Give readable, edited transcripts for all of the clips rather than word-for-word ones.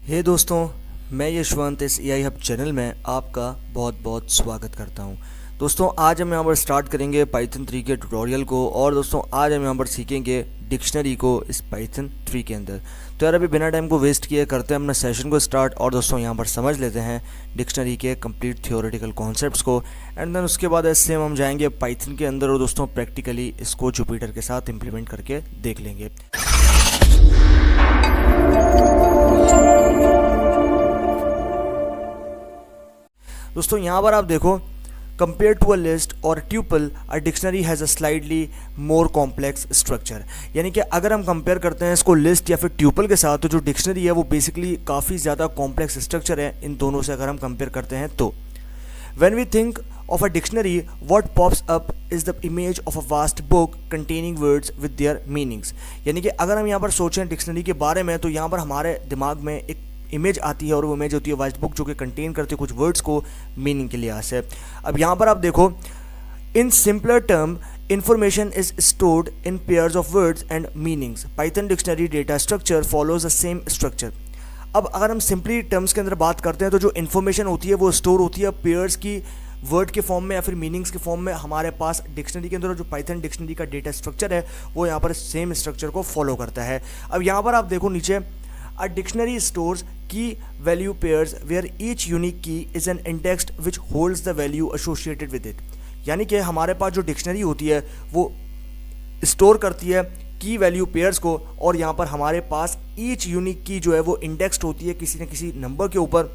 हे दोस्तों, मैं यशवंत इस एआई हब चैनल में आपका बहुत बहुत स्वागत करता हूं। दोस्तों, आज हम यहाँ पर स्टार्ट करेंगे पाइथन 3 के ट्यूटोरियल को। और दोस्तों, आज हम यहाँ पर सीखेंगे डिक्शनरी को इस पाइथन 3 के अंदर। तो यार, अभी बिना टाइम को वेस्ट किए करते हैं अपना सेशन को स्टार्ट। और दोस्तों, यहाँ पर समझ लेते हैं डिक्शनरी के कंप्लीट थियोरेटिकल कॉन्सेप्ट्स को। एंड देन उसके बाद ऐसे हम जाएंगे पाइथन के अंदर और दोस्तों प्रैक्टिकली इसको जुपिटर के साथ इम्प्लीमेंट करके देख लेंगे। दोस्तों, यहाँ पर आप देखो, कंपेयर टू अ लिस्ट और tuple a dictionary has a slightly more complex structure. यानी कि अगर हम कंपेयर करते हैं इसको लिस्ट या फिर ट्यूपल के साथ, तो जो डिक्शनरी है वो बेसिकली काफ़ी ज़्यादा कॉम्प्लेक्स स्ट्रक्चर है इन दोनों से अगर हम कंपेयर करते हैं तो। When we think of a dictionary, what pops up is the image of a vast book containing words with their meanings। यानी कि अगर हम यहाँ पर सोचें डिक्शनरी के बारे में, तो यहाँ पर हमारे दिमाग में एक इमेज आती है और वो इमेज होती है वास्ट बुक, जो कि कंटेन करती है कुछ वर्ड्स को मीनिंग के लिहाज से। अब यहाँ पर आप देखो, in simpler term information is stored in pairs of words and meanings। Python dictionary data structure follows the same structure। अब अगर हम सिंपली टर्म्स के अंदर बात करते हैं, तो जो इन्फॉर्मेशन होती है वो स्टोर होती है पेयर्स की वर्ड के फॉर्म में या फिर मीनिंग्स के फॉर्म में हमारे पास डिक्शनरी के अंदर। और जो पाइथन डिक्शनरी का डेटा स्ट्रक्चर है वो यहाँ पर सेम स्ट्रक्चर को फॉलो करता है। अब यहाँ पर आप देखो नीचे, a dictionary stores key value pairs where each unique key is an indexed which holds the value associated with it. यानी कि हमारे पास जो डिक्शनरी होती है वो स्टोर करती है की वैल्यू पेयर्स को, और यहाँ पर हमारे पास ईच यूनिक की जो है वो इंडेक्स्ड होती है किसी न किसी नंबर के ऊपर,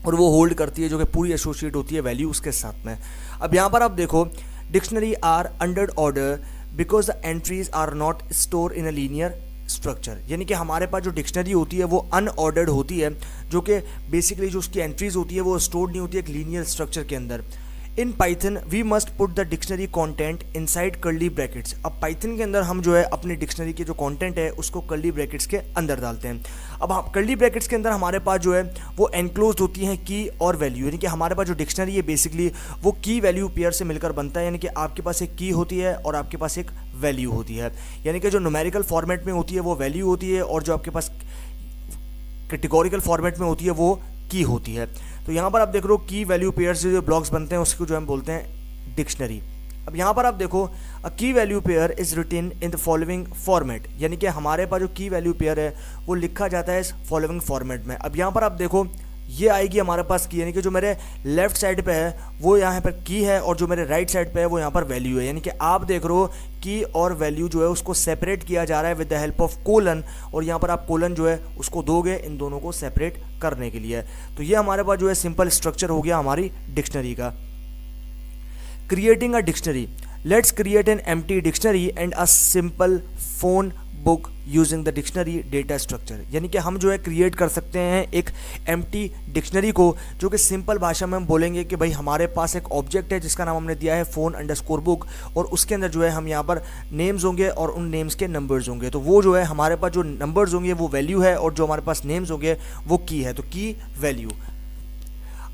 और वो होल्ड करती है जो कि पूरी एसोसिएट होती है वैल्यू उसके साथ में। अब यहाँ पर आप देखो, dictionary are unordered because the entries are not store in a linear structure. यानी कि हमारे पास जो डिक्शनरी होती है वो अनऑर्डर्ड होती है, जो कि बेसिकली जो उसकी एंट्रीज होती है वो स्टोर्ड नहीं होती है एक लीनियर स्ट्रक्चर के अंदर। In Python we must put the dictionary content inside curly brackets. अब पाइथन के अंदर हम जो है अपने डिक्शनरी के जो कॉन्टेंट है उसको कर्ली ब्रैकेट्स के अंदर डालते हैं। अब हम कर्ली ब्रैकेट्स के अंदर हमारे पास जो है वो एनक्लोज होती हैं की और वैल्यू। यानी कि हमारे पास जो डिक्शनरी है बेसिकली वो की वैल्यू पेयर से मिलकर बनता है। यानी कि आपके पास एक की होती है और आपके पास एक वैल्यू होती है। यानी कि जो न्यूमेरिकल फॉर्मेट में होती है वो वैल्यू होती है, और जो आपके पास कैटेगोरिकल फॉर्मेट में होती है वो की होती है। तो यहाँ पर आप देख रहे हो की वैल्यू पेयर्स जो ब्लॉक्स बनते हैं उसको जो हम बोलते हैं डिक्शनरी। अब यहाँ पर आप देखो, a key value pair is written in the following format. यानी कि हमारे पास जो की वैल्यू पेयर है वो लिखा जाता है इस फॉलोइंग फॉर्मेट में। अब यहाँ पर आप देखो, ये आएगी हमारे पास की, यानी कि जो मेरे लेफ्ट साइड पे है वो यहाँ पर की है, और जो मेरे राइट साइड पे है वो यहाँ पर वैल्यू है। यानी कि आप देख रहे हो की और वैल्यू जो है उसको सेपरेट किया जा रहा है with the help of colon, और यहाँ पर आप कोलन जो है उसको दोगे इन दोनों को सेपरेट करने के लिए। तो ये हमारे पास जो है सिंपल स्ट्रक्चर हो गया हमारी डिक्शनरी का। Creating a dictionary, let's create an empty dictionary and a simple phone book using the dictionary data structure. यानी कि हम जो है क्रिएट कर सकते हैं एक एम्प्टी डिक्शनरी को, जो कि सिंपल भाषा में हम बोलेंगे कि भाई हमारे पास एक ऑब्जेक्ट है जिसका नाम हमने दिया है फोन अंडरस्कोर बुक, और उसके अंदर जो है हम यहाँ पर नेम्स होंगे और उन नेम्स के नंबर्स होंगे। तो वो जो है हमारे पास जो नंबर्स होंगे वो वैल्यू है, और जो हमारे पास नेम्स होंगे वो की है, तो की वैल्यू।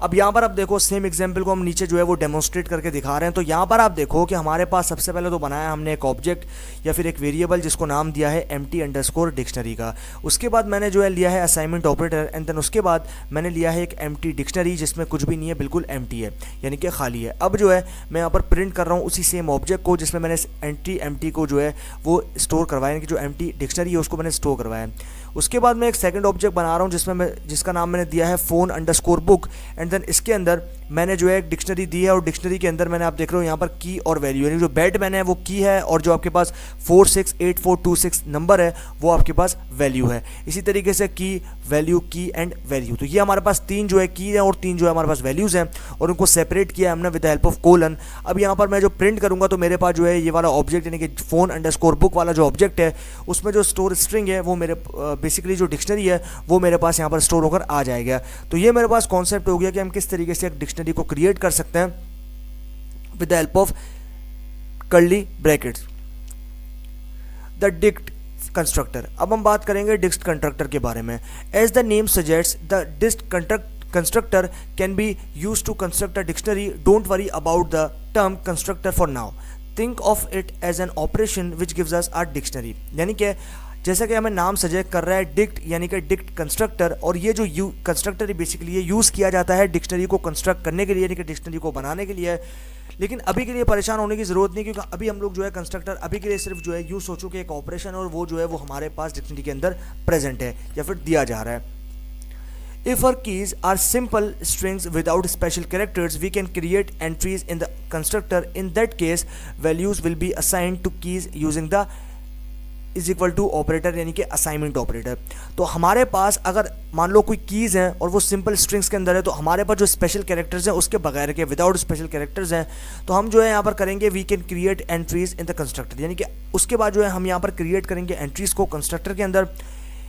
अब यहाँ पर आप देखो, सेम एग्जाम्पल को हम नीचे जो है वो डेमोन्स्ट्रेट करके दिखा रहे हैं। तो यहाँ पर आप देखो कि हमारे पास सबसे पहले तो बनाया हमने एक ऑब्जेक्ट या फिर एक वेरिएबल जिसको नाम दिया है एम्प्टी अंडरस्कोर डिक्शनरी का। उसके बाद मैंने जो है लिया है असाइनमेंट ऑपरेटर, एंड देन उसके बाद मैंने लिया है एक एम्प्टी डिक्शनरी जिसमें कुछ भी नहीं है, बिल्कुल एम्प्टी है, यानी कि खाली है। अब जो है मैं यहाँ पर प्रिंट कर रहा हूँ उसी सेम ऑब्जेक्ट को जिसमें मैंने एम्प्टी को जो है वो स्टोर करवाया, यानी कि जो एम्प्टी डिक्शनरी है उसको मैंने स्टोर करवाया। उसके बाद मैं एक सेकंड ऑब्जेक्ट बना रहा हूँ जिसका नाम मैंने दिया है phone underscore book, and then इसके अंदर मैंने जो है एक डिक्शनरी दी है, और डिक्शनरी के अंदर मैंने आप देख रहे हो यहाँ पर की और वैल्यू, यानी जो बैटमैन है वो की है, और जो आपके पास 468426 नंबर है वो आपके पास वैल्यू है। इसी तरीके से की एंड वैल्यू। तो ये हमारे पास तीन जो है की है और तीन जो है हमारे पास वैल्यूज़ हैं, और उनको सेपरेट किया हमने with the help of colon. अब यहाँ पर मैं जो प्रिंट करूँगा तो मेरे पास जो है ये वाला ऑब्जेक्ट, यानी कि फोन अंडरस्कोर बुक वाला जो ऑब्जेक्ट है उसमें जो स्टोर स्ट्रिंग है वो मेरे बेसिकली जो डिक्शनरी है वो मेरे पास यहाँ पर स्टोर होकर आ जाएगा। तो ये मेरे पास कॉन्सेप्ट हो गया कि हम किस तरीके से एक डिक्शनरी को क्रिएट कर सकते हैं with the help of curly brackets. The dict constructor, अब हम बात करेंगे डिक्ट कंस्ट्रक्टर के बारे में। As the name suggest, the dict constructor can be used to construct a dictionary. Don't worry about the term constructor for now. Think of it as an operation which gives us a dictionary। यानी कि जैसा कि हमें नाम suggest कर रहा है dict यानी कि डिक्ट कंस्ट्रक्टर, और ये जो कंस्ट्रक्टर बेसिकली ये यूज़ किया जाता है डिक्शनरी को कंस्ट्रक्ट करने के लिए यानी कि डिक्शनरी को बनाने के लिए। लेकिन अभी के लिए परेशान होने की ज़रूरत नहीं, क्योंकि अभी हम लोग जो है कंस्ट्रक्टर अभी के लिए सिर्फ जो है यूँ सोचो कि एक ऑपरेशन और वो जो है वो हमारे पास डिक्शनरी के अंदर प्रेजेंट है या फिर दिया जा रहा है। If our keys are simple strings without special characters, we can create entries in the constructor. In that case, values will be assigned to keys using the is equal to operator यानी कि assignment operator. तो हमारे पास अगर मान लो कोई keys हैं और वो सिंपल स्ट्रिंग्स के अंदर है, तो हमारे पास जो स्पेशल कैरेक्टर्स हैं उसके बगैर के विदाउट स्पेशल कैरेक्टर्स हैं, तो हम जो है यहाँ पर करेंगे we can create entries in the constructor, यानी कि उसके बाद जो है हम यहाँ पर क्रिएट करेंगे एंट्रीज़ को कंस्ट्रक्टर के अंदर।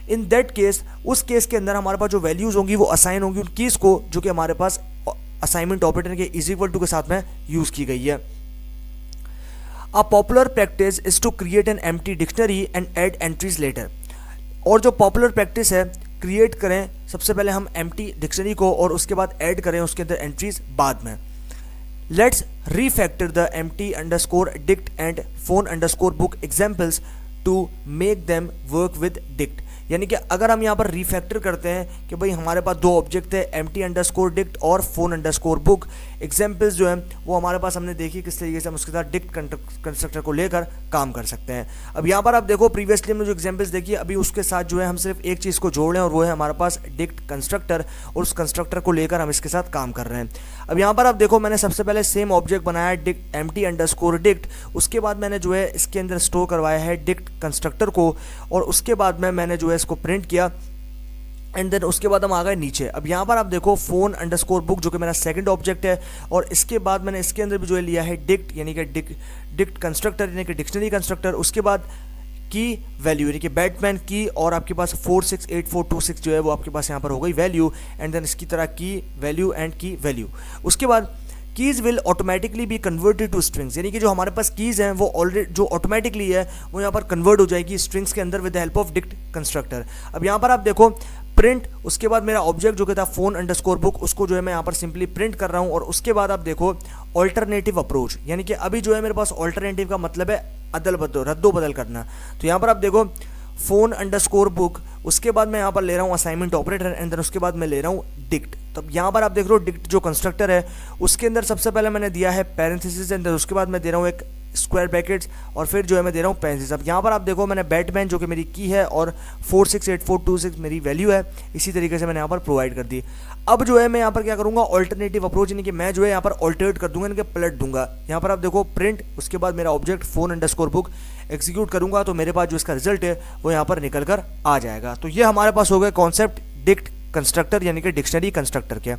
इन दैट केस, उस केस के अंदर हमारे पास जो वैल्यूज़ होंगी वो असाइन होंगी उन कीज़ को जो कि हमारे पास असाइनमेंट ऑपरेटर के इज इक्वल टू के साथ में यूज़ की गई है। A popular practice is to create an empty dictionary and add entries later. और जो पॉपुलर प्रैक्टिस है, क्रिएट करें सबसे पहले हम एम्प्टी डिक्शनरी को और उसके बाद ऐड करें उसके अंदर एंट्रीज बाद में। Let's refactor the empty underscore dict and phone underscore book examples to make them work with dict. यानी कि अगर हम यहाँ पर रीफैक्टर करते हैं कि भाई हमारे पास दो ऑब्जेक्ट है एम्प्टी अंडरस्कोर डिक्ट और फोन अंडरस्कोर बुक, एग्जाम्पल्स जो है वो हमारे पास हमने देखी किस तरीके से हम उसके साथ डिक्ट कंस्ट्रक्टर को लेकर काम कर सकते हैं। अब यहाँ पर आप देखो प्रीवियसली हमने जो एग्जाम्पल्स देखी, अभी उसके साथ जो है हम सिर्फ एक चीज़ को जोड़ रहे हैं और वो है हमारे पास डिक्ट कंस्ट्रक्टर, और उस कंस्ट्रक्टर को लेकर हम इसके साथ काम कर रहे हैं। अब यहाँ पर आप देखो मैंने सबसे पहले सेम ऑब्जेक्ट बनाया डिक्ट एम्प्टी अंडरस्कोर डिक्ट, उसके बाद मैंने जो है इसके अंदर स्टोर करवाया है डिक्ट कंस्ट्रक्टर को, और उसके बाद में मैंने जो है इसको प्रिंट किया एंड देन उसके बाद हम आ गए नीचे। अब यहाँ पर आप देखो फोन अंडरस्कोर बुक जो कि मेरा सेकंड ऑब्जेक्ट है, और इसके बाद मैंने इसके अंदर भी जो है लिया है डिक्ट यानी कि डिक्ट कंस्ट्रक्टर यानी कि डिक्शनरी कंस्ट्रक्टर, उसके बाद की वैल्यू यानी कि बैटमैन की, और आपके पास 468426 जो है वो आपके पास यहाँ पर हो गई वैल्यू, एंड देन इसकी तरह की वैल्यू एंड की वैल्यू। उसके बाद keys will automatically be converted two strings, यानी कि जो हमारे पास कीज़ हैं वो ऑलरेडी जो ऑटोमेटिकली है वो यहाँ पर कन्वर्ट हो जाएगी स्ट्रिंग्स के अंदर with the help of dict constructor. अब यहाँ पर आप देखो प्रिंट, उसके बाद मेरा ऑब्जेक्ट जो कि था फोन अंडरस्कोर बुक, उसको जो है मैं यहाँ पर सिंपली प्रिंट कर रहा हूँ, और उसके बाद आप देखो ऑल्टरनेटिव अप्रोच, यानी कि अभी जो है मेरे पास ऑल्टरनेटिव का मतलब है अदल बदल रद्दो बदल करना। तो यहाँ पर आप देखो फोन अंडरस्कोर बुक, उसके बाद मैं यहाँ पर ले रहा हूँ असाइनमेंट ऑपरेटर, एंड देन उसके बाद मैं ले रहा हूँ डिक्ट। तो यहाँ पर आप देख रहे हो डिक्ट जो कंस्ट्रक्टर है उसके अंदर सबसे पहले मैंने दिया है पैरेंथेसिस, एंड देन उसके बाद मैं दे रहा हूँ एक स्क्वायर ब्रैकेट्स, और फिर जो है मैं दे रहा हूँ पेरेंथेसिस। अब यहाँ पर आप देखो मैंने बैटमैन जो कि मेरी की है और 468426 मेरी वैल्यू है, इसी तरीके से मैंने यहाँ पर प्रोवाइड कर दी। अब जो है मैं यहाँ पर क्या करूँगा ऑल्टरनेटिव अप्रोच, यानी कि मैं जो है यहाँ पर ऑल्टरेट कर दूंगा, यानी कि पलट दूंगा। यहाँ पर आप देखो प्रिंट, उसके बाद मेरा object phone underscore book execute करूँगा, तो मेरे पास जो इसका रिजल्ट है वो यहाँ पर निकल कर आ जाएगा। तो ये हमारे पास हो गए कॉन्सेप्ट डिक्ट कंस्ट्रक्टर यानी कि डिक्शनरी कंस्ट्रक्टर के।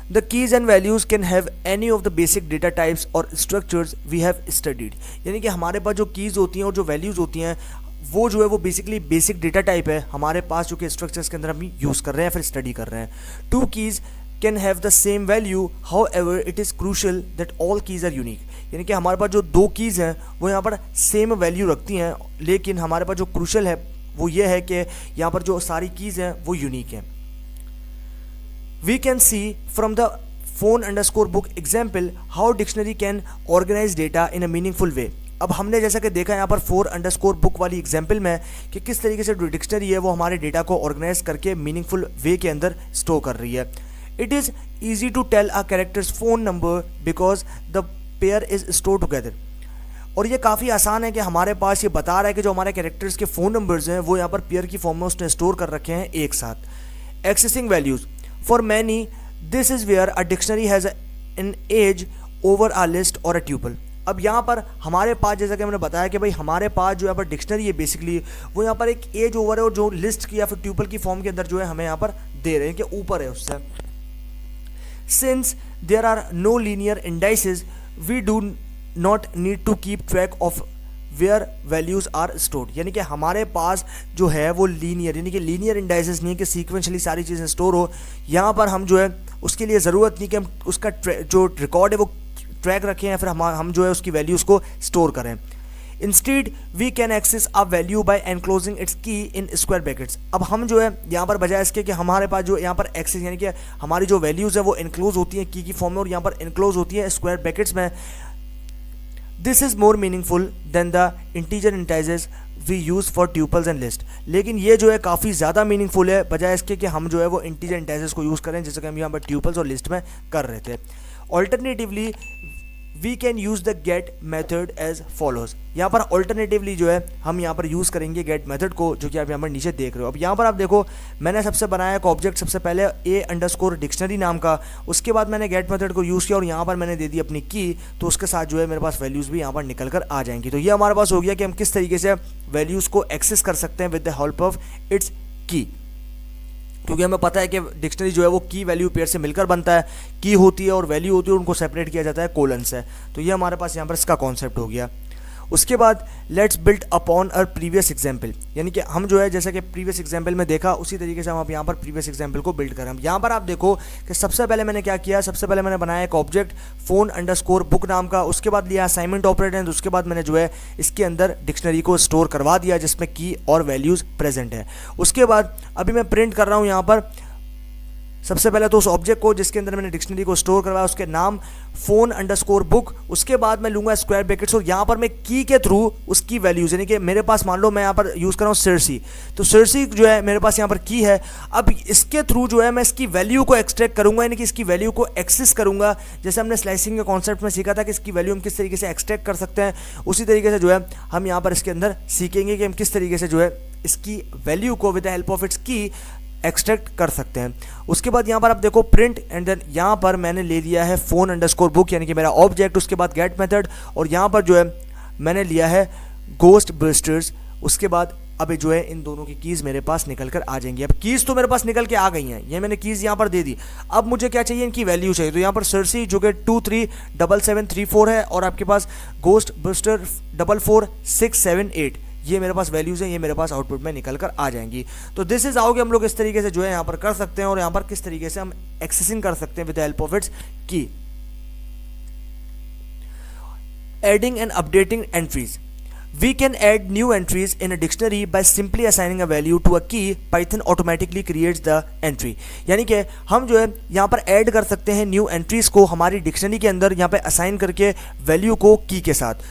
The keys and values can have any of the basic data types or structures we have studied, यानी कि हमारे पास जो कीज़ होती हैं और जो वैल्यूज़ होती हैं वो जो है वो बेसिकली बेसिक डेटा टाइप है हमारे पास जो कि स्ट्रक्चर्स के अंदर हम यूज़ कर रहे हैं फिर स्टडी कर रहे हैं। Two keys can have the same value, however it is crucial that all keys are unique, यानी कि हमारे पास जो दो कीज़ हैं वो यहाँ पर सेम वैल्यू रखती हैं, लेकिन हमारे पास जो क्रूशल है वो ये है कि यहाँ पर जो सारी कीज़ हैं वो यूनिक हैं। We can see from the phone underscore book example how dictionary can organize data in a meaningful way। अब हमने जैसा कि देखा यहाँ पर फोर अंडरस्कोर बुक वाली एग्जाम्पल में कि किस तरीके से जो डिक्शनरी है वो हमारे डेटा को ऑर्गेनाइज करके मीनिंगफुल वे के अंदर स्टोर कर रही है। It is easy to tell a characters phone number because the pair is store together, और ये काफ़ी आसान है कि हमारे पास ये बता रहा है कि जो हमारे कैरेक्टर्स के फ़ोन नंबर्स हैं वो यहाँ पर पेयर की फॉर्म में उसने स्टोर कर रखे हैं एक साथ। Accessing values, for many this is where a dictionary has an edge over a list or a tuple। अब यहाँ पर हमारे पास जैसा कि हमने बताया कि भाई हमारे पास जो यहाँ पर डिक्शनरी है बेसिकली वो यहाँ पर एक एज ओवर है, और जो लिस्ट की या फिर ट्यूपल की फॉर्म के अंदर जो है हमें यहाँ पर दे रहे हैं कि ऊपर है उससे। Since there are no linear indices we do not need to keep track of where values are stored, यानी कि हमारे पास जो है वो लीनियर यानी कि लीनियर इंडाइसेस नहीं है कि सीक्वेंशली सारी चीज़ें स्टोर हो। यहाँ पर हम जो है उसके लिए ज़रूरत नहीं कि हम उसका जो रिकॉर्ड है वो ट्रैक रखें या फिर हम जो है उसकी वैल्यूज़ को स्टोर करें। Instead we can access a value by enclosing its key in square brackets. अब हम जो है यहाँ पर बजाय इसके कि हमारे पास जो यहाँ पर एक्सेस यानी कि हमारी जो वैल्यूज़ है वो इनक्लोज होती हैं की फॉर्म में, और यहाँ पर इनक्लोज होती है स्क्वायर ब्रैकेट्स में। This is more meaningful than the integer indices we use for tuples and list. लेकिन ये जो है काफ़ी ज़्यादा मीनिंगफुल है बजाय इसके कि हम जो है वो इंटीजर इंडाइसेस को यूज़ करें, जैसे कि हम यहाँ पर ट्यूपल्स और लिस्ट में कर रहे थे। Alternatively we can use the get method as follows. यहाँ पर ऑल्टरनेटिवली जो है हम यहाँ पर यूज़ करेंगे गेट मेथड को, जो कि आप यहाँ पर नीचे देख रहे हो। अब यहाँ पर आप देखो मैंने सबसे बनाया एक ऑब्जेक्ट सबसे पहले a_डिक्शनरी नाम का, उसके बाद मैंने गेट मेथड को यूज़ किया और यहाँ पर मैंने दे दी अपनी की, तो उसके साथ जो है मेरे पास वैल्यूज़ भी यहाँ पर निकल कर आ जाएंगी। तो ये हमारे पास हो गया कि हम किस तरीके से वैल्यूज़ को एक्सेस कर सकते हैं with the help of its की, क्योंकि हमें पता है कि डिक्शनरी जो है वो की वैल्यू पेयर से मिलकर बनता है, की होती है और वैल्यू होती है, उनको सेपरेट किया जाता है कोलन से। तो ये हमारे पास यहाँ पर इसका कॉन्सेप्ट हो गया। उसके बाद let's build upon our previous example, यानी कि हम जो है जैसा कि प्रीवियस एग्जाम्पल में देखा उसी तरीके से हम अब यहाँ पर प्रीवियस एग्जाम्पल को बिल्ड करें। यहाँ पर आप देखो कि सबसे पहले मैंने क्या किया, सबसे पहले मैंने बनाया एक ऑब्जेक्ट phone_book नाम का, उसके बाद लिया असाइनमेंट ऑपरेटर, उसके बाद मैंने जो है इसके अंदर डिक्शनरी को स्टोर करवा दिया जिसमें की और वैल्यूज़ प्रेजेंट है। उसके बाद अभी मैं प्रिंट कर रहा हूँ यहाँ पर सबसे पहले तो उस ऑब्जेक्ट को जिसके अंदर मैंने डिक्शनरी को स्टोर करवाया उसके नाम phone_book, उसके बाद मैं लूँगा स्क्वायर ब्रैकेट्स और यहाँ पर मैं की के थ्रू उसकी वैल्यूज़, यानी कि मेरे पास मान लो मैं यहाँ पर यूज़ कर रहा हूँ सिरसी, तो सिरसी जो है मेरे पास यहाँ पर की है। अब इसके थ्रू जो है मैं इसकी वैल्यू को एक्सट्रैक्ट करूँगा, यानी कि इसकी वैल्यू को एक्सेस करूँगा। जैसे हमने स्लाइसिंग के कॉन्सेप्ट में सीखा था कि इसकी वैल्यू हम किस तरीके से एक्सट्रैक्ट कर सकते हैं, उसी तरीके से जो है हम यहाँ पर इसके अंदर सीखेंगे कि हम किस तरीके से जो है इसकी वैल्यू को with the help of its की एक्सट्रैक्ट कर सकते हैं। उसके बाद यहाँ पर आप देखो प्रिंट एंड देन यहाँ पर मैंने ले लिया है phone_book यानी कि मेरा ऑब्जेक्ट, उसके बाद गेट मेथड और यहाँ पर जो है मैंने लिया है गोस्ट बस्टर्स। उसके बाद अब जो है इन दोनों की कीज़ मेरे पास निकल कर आ जाएंगी। अब कीज़ तो मेरे पास निकल के आ गई हैं, ये मैंने कीज़ यहाँ पर दे दी। अब मुझे क्या चाहिए, इनकी वैल्यू चाहिए। तो यहाँ पर सरसी जो कि 237734 है और आपके पास गोस्ट बस्टर 44678, ये मेरे पास वैल्यूज़ हैं, ये मेरे पास आउटपुट में निकल कर आ जाएंगी। तो दिस इज आओगे हम लोग इस तरीके से जो है यहाँ पर कर सकते हैं और यहाँ पर किस तरीके से हम एक्सेसिंग कर सकते हैं with the help of its key. Adding and updating entries, we can add new entries in a dictionary by simply assigning a value to a key. Python automatically creates the entry। यानी कि हम जो है यहाँ पर add कर सकते हैं न्यू एंट्रीज को हमारी डिक्शनरी के अंदर यहाँ पे असाइन करके वैल्यू को की के साथ।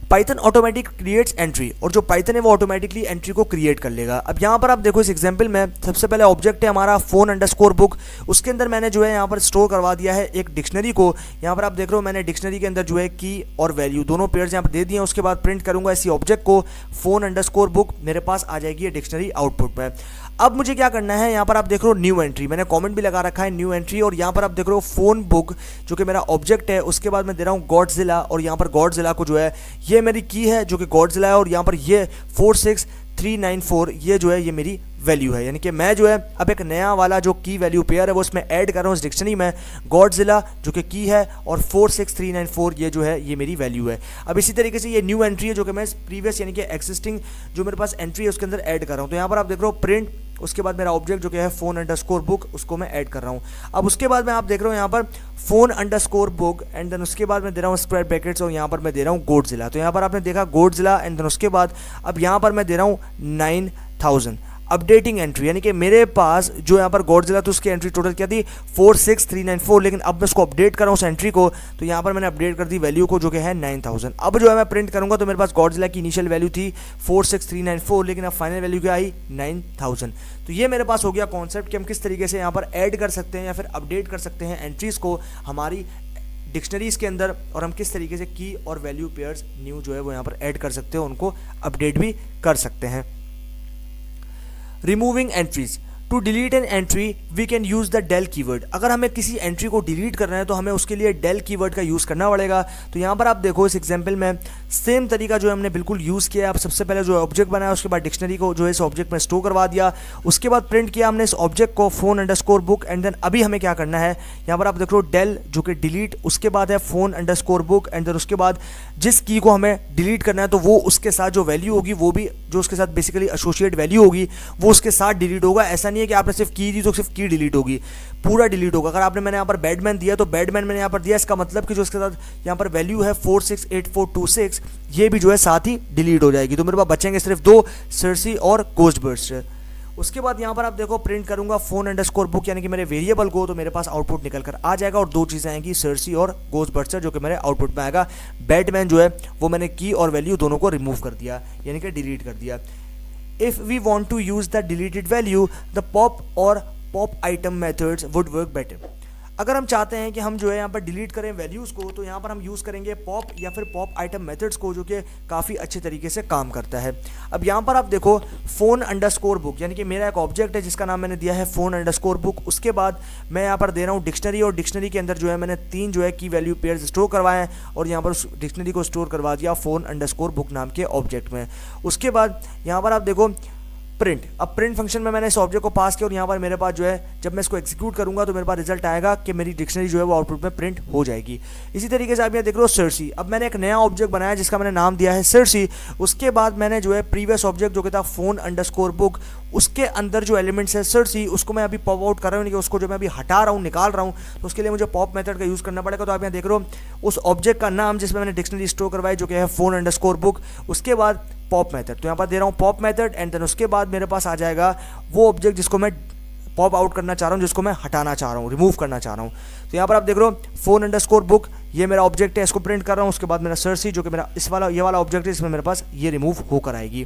पाइथन ऑटोमेटिक क्रिएट्स एंट्री, और जो पाइथन है वो ऑटोमेटिकली एंट्री को क्रिएट कर लेगा। अब यहाँ पर आप देखो इस एग्जांपल में सबसे पहले ऑब्जेक्ट है हमारा phone_book, उसके अंदर मैंने जो है यहाँ पर स्टोर करवा दिया है एक डिक्शनरी को। यहाँ पर आप देख रहे हो मैंने डिक्शनरी के अंदर जो है की और वैल्यू दोनों पेयर्स यहाँ पर दे दिए हैं। उसके बाद प्रिंट करूँगा इसी ऑब्जेक्ट को phone_book, मेरे पास आ जाएगी ये डिक्शनरी आउटपुट में। अब मुझे क्या करना है, यहाँ पर आप देख रहे हो न्यू एंट्री, मैंने कमेंट भी लगा रखा है न्यू एंट्री, और यहाँ पर आप देख रहे हो फोन बुक जो कि मेरा ऑब्जेक्ट है। उसके बाद मैं दे रहा हूँ गॉडजिला, और यहाँ पर गॉडजिला को जो है ये मेरी की है जो कि गॉडजिला है, और यहाँ पर ये 46394 ये जो है ये मेरी वैल्यू है। यानी कि मैं जो है अब एक नया वाला जो की वैल्यू पेयर है वो इसमें ऐड कर रहा हूँ इस डिक्शनरी में, गॉडजिला जो कि की है और 46394 ये जो है ये मेरी वैल्यू है। अब इसी तरीके से ये न्यू एंट्री है जो कि मैं प्रीवियस यानी कि एक्सिस्टिंग जो मेरे पास एंट्री है उसके अंदर ऐड कर रहा हूँ। तो यहाँ पर आप देख रहे हो प्रिंट, उसके बाद मेरा ऑब्जेक्ट जो कि है phone_book उसको मैं ऐड कर रहा हूँ। अब उसके बाद मैं आप देख रहे हो यहाँ पर phone_book एंड देन उसके बाद मैं दे रहा हूँ स्क्वायर ब्रैकेट्स और यहाँ पर मैं दे रहा हूँ गॉडजिला। तो यहाँ पर आपने देखा गॉडजिला एंड देन उसके बाद अब यहाँ पर मैं दे रहा हूँ 9000 अपडेटिंग एंट्री, यानी कि मेरे पास जो यहाँ पर गॉडजिला तो उसकी एंट्री टोटल क्या थी 46394, लेकिन अब मैं उसको अपडेट कर रहा हूँ उस एंट्री को। तो यहाँ पर मैंने अपडेट कर दी वैल्यू को जो कि है 9000। अब जो है मैं प्रिंट करूँगा तो मेरे पास गॉडजिला की इनिशियल वैल्यू थी 46394, लेकिन अब फाइनल वैल्यू क्या आई 9000। तो ये मेरे पास हो गया कॉन्सेप्ट कि हम किस तरीके से यहाँ पर ऐड कर सकते हैं या फिर अपडेट कर सकते हैं एंट्रीज़ को हमारी डिक्शनरीज़ के अंदर, और हम किस तरीके से की और वैल्यू पेयर्स न्यू जो है वो यहाँ पर ऐड कर सकते हैं, उनको अपडेट भी कर सकते हैं। Removing entries, to delete an entry we can use the del keyword. अगर हमें किसी एंट्री को डिलीट करना है तो हमें उसके लिए डेल कीवर्ड का यूज़ करना पड़ेगा। तो यहाँ पर आप देखो इस एग्जांपल में सेम तरीका जो है हमने बिल्कुल यूज़ किया है। आप सबसे पहले जो है ऑब्जेक्ट बनाया, उसके बाद डिक्शनरी को जो है इस ऑब्जेक्ट में स्टोर करवा दिया, उसके बाद प्रिंट किया हमने इस ऑब्जेक्ट को phone_book एंड देन अभी हमें क्या करना है, यहाँ पर आप देख रहे हो डेल जो कि डिलीट, उसके बाद है phone_book एंड देन उसके बाद जिस की को हमें डिलीट करना है तो वो उसके साथ जो वैल्यू होगी वो भी जो उसके साथ बेसिकली एसोसिएट वैल्यू होगी वो उसके साथ डिलीट होगा। ऐसा नहीं है कि आपने सिर्फ की दी तो सिर्फ की डिलीट होगी, पूरा डिलीट होगा। अगर आपने मैंने यहाँ पर बैडमैन दिया तो बैडमैन मैंने यहाँ पर दिया, इसका मतलब कि जो इसके साथ यहाँ पर वैल्यू है 468426 ये भी जो है साथ ही डिलीट हो जाएगी। तो मेरे पास बचेंगे सिर्फ दो, सर्सी और गोस्टबस्टर। उसके बाद यहाँ पर आप देखो प्रिंट करूंगा फोन अंडरस्कोर बुक यानी कि मेरे वेरिएबल को, तो मेरे पास आउटपुट निकल कर आ जाएगा और दो चीज़ें आएंगी, सर्सी और गोस्टबस्टर, जो कि मेरे आउटपुट में आएगा। बैटमैन जो है वो मैंने की और वैल्यू दोनों को रिमूव कर दिया यानी कि डिलीट कर दिया। If we want to use the deleted value the pop और popitem methods would work better. अगर हम चाहते हैं कि हम जो है यहाँ पर डिलीट करें वैल्यूज़ को, तो यहाँ पर हम यूज़ करेंगे पॉप या फिर पॉप आइटम मेथड्स को, जो कि काफ़ी अच्छे तरीके से काम करता है। अब यहाँ पर आप देखो फोन अंडरस्कोर बुक यानी कि मेरा एक ऑब्जेक्ट है जिसका नाम मैंने दिया है फोन अंडरस्कोर बुक। उसके बाद मैं यहाँ पर दे रहा हूँ डिक्शनरी, और डिक्शनरी के अंदर जो है मैंने 3 जो है की वैल्यू पेयर्स स्टोर करवाए हैं और यहाँ पर उस डिक्शनरी को स्टोर करवा दिया फोन अंडरस्कोर बुक नाम के ऑब्जेक्ट में। उसके बाद यहाँ पर आप देखो प्रिंट। अब प्रिंट फंक्शन में मैंने इस ऑब्जेक्ट को पास किया और यहाँ पर मेरे पास जो है जब मैं इसको एग्जीक्यूट करूंगा तो मेरे पास रिजल्ट आएगा कि मेरी डिक्शनरी जो है वो आउटपुट में प्रिंट हो जाएगी। इसी तरीके से आप यहाँ देख रहे हो सर्सी। अब मैंने एक नया ऑब्जेक्ट बनाया जिसका मैंने नाम दिया है सर्सी। उसके बाद मैंने जो है प्रीवियस ऑब्जेक्ट जो कि था फोन अंडरस्कोर बुक, उसके अंदर जो एलिमेंट्स है सर्सी, उसको मैं अभी पॉप आउट कर रहा हूँ कि उसको जो मैं अभी हटा रहा हूँ, निकाल रहा हूँ, तो उसके लिए मुझे पॉप मेथड का यूज़ करना पड़ेगा। तो आप यहाँ देख रहे हो उस ऑब्जेक्ट का नाम जिसमें मैंने डिक्शनरी स्टोर करवाई जो कि है फोन अंडरस्कोर बुक, उसके बाद पॉप मेथड। तो यहाँ पर दे रहा हूँ पॉप मेथड एंड देन उसके बाद मेरे पास आ जाएगा वो ऑब्जेक्ट जिसको मैं पॉप आउट करना चाह रहा हूँ, जिसको मैं हटाना चाह रहा हूँ, रिमूव करना चाह रहा हूँ। तो यहाँ पर आप देख रहे हो फोन अंडरस्कोर बुक, ये मेरा ऑब्जेक्ट है, इसको प्रिंट कर रहा हूँ। उसके बाद मेरा सर्सी जो कि मेरा ये वाला ऑब्जेक्ट है, इसमें मेरे पास ये रिमूव होकर आएगी।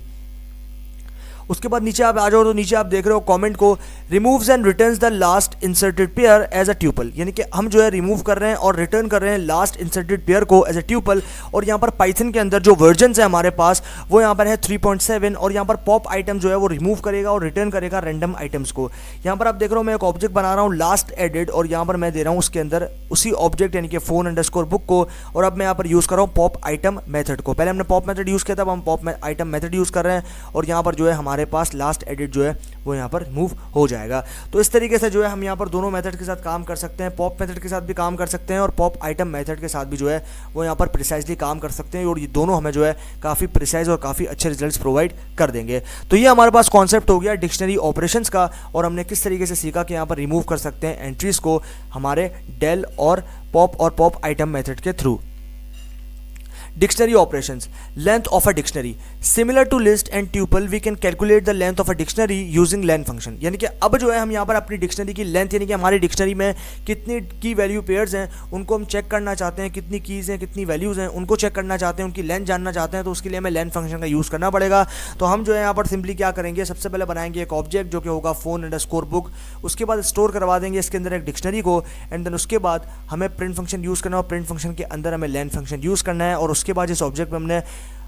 उसके बाद नीचे आप आ जाओ तो नीचे आप देख रहे हो कमेंट को, removes and returns the last inserted pair as a tuple, यानी कि हम जो है रिमूव कर रहे हैं और रिटर्न कर रहे हैं लास्ट इंसर्टेड पेयर को एज अ ट्यूपल। और यहाँ पर पाइथन के अंदर जो वर्जन है हमारे पास वो यहाँ पर है 3.7 और यहाँ पर पॉप आइटम जो है वो रिमूव करेगा और रिटर्न करेगा रैंडम आइटम्स को। यहाँ पर आप देख रहे हो मैं एक ऑब्जेक्ट बना रहा हूँ लास्ट एडेड और यहाँ पर मैं दे रहा हूँ उसके अंदर उसी ऑब्जेक्ट यानी कि फोन अंडरस्कोर बुक को, और अब मैं यहाँ पर यूज़ कर रहा हूँ पॉप आइटम मेथड को। पहले हमने पॉप मेथड यूज़ किया था, अब हम पॉप आइटम मेथड यूज़ कर रहे हैं और यहाँ पर जो है हमारे पास लास्ट एडिट जो है वो यहाँ पर रिमूव हो जाएगा। तो इस तरीके से जो है हम यहाँ पर दोनों मेथड के साथ काम कर सकते हैं, पॉप मेथड के साथ भी काम कर सकते हैं और पॉप आइटम मेथड के साथ भी जो है वो यहाँ पर प्रिसाइजली काम कर सकते हैं, और ये दोनों हमें जो है काफ़ी प्रिसाइज और काफ़ी अच्छे रिजल्ट्स प्रोवाइड कर देंगे। तो ये हमारे पास कॉन्सेप्ट हो गया डिक्शनरी ऑपरेशंस का, और हमने किस तरीके से सीखा कि यहाँ पर रिमूव कर सकते हैं एंट्रीज को हमारे डेल और पॉप आइटम मेथड के through. Dictionary operations. Length of a dictionary. Similar to list and tuple, we can calculate the length of a dictionary using len function. यानी कि अब जो है हम यहाँ पर अपनी डिक्शनरी की लेंथ यानी कि हमारी डिक्शनरी में कितनी की वैल्यू पेयर्स हैं उनको हम चेक करना चाहते हैं, कितनी कीज़ हैं, कितनी वैल्यूज़ हैं उनको चेक करना चाहते हैं, उनकी लेंथ जानना चाहते हैं, तो उसके लिए हमें लेन फंक्शन का यूज़ करना पड़ेगा। तो हम जो है यहाँ पर सिंपली क्या करेंगे, सबसे पहले बनाएंगे एक ऑब्जेक्ट जो कि होगा फोन अंडरस्कोर बुक, उसके बाद स्टोर करवा देंगे इसके अंदर एक डिक्शनरी को, एंड देन उसके बाद हमें प्रिंट फंक्शन यूज़ करना है और प्रिंट फंक्शन के अंदर हमें लेन फंक्शन यूज़ करना है, और उसके बाद जिस ऑब्जेक्ट में हमने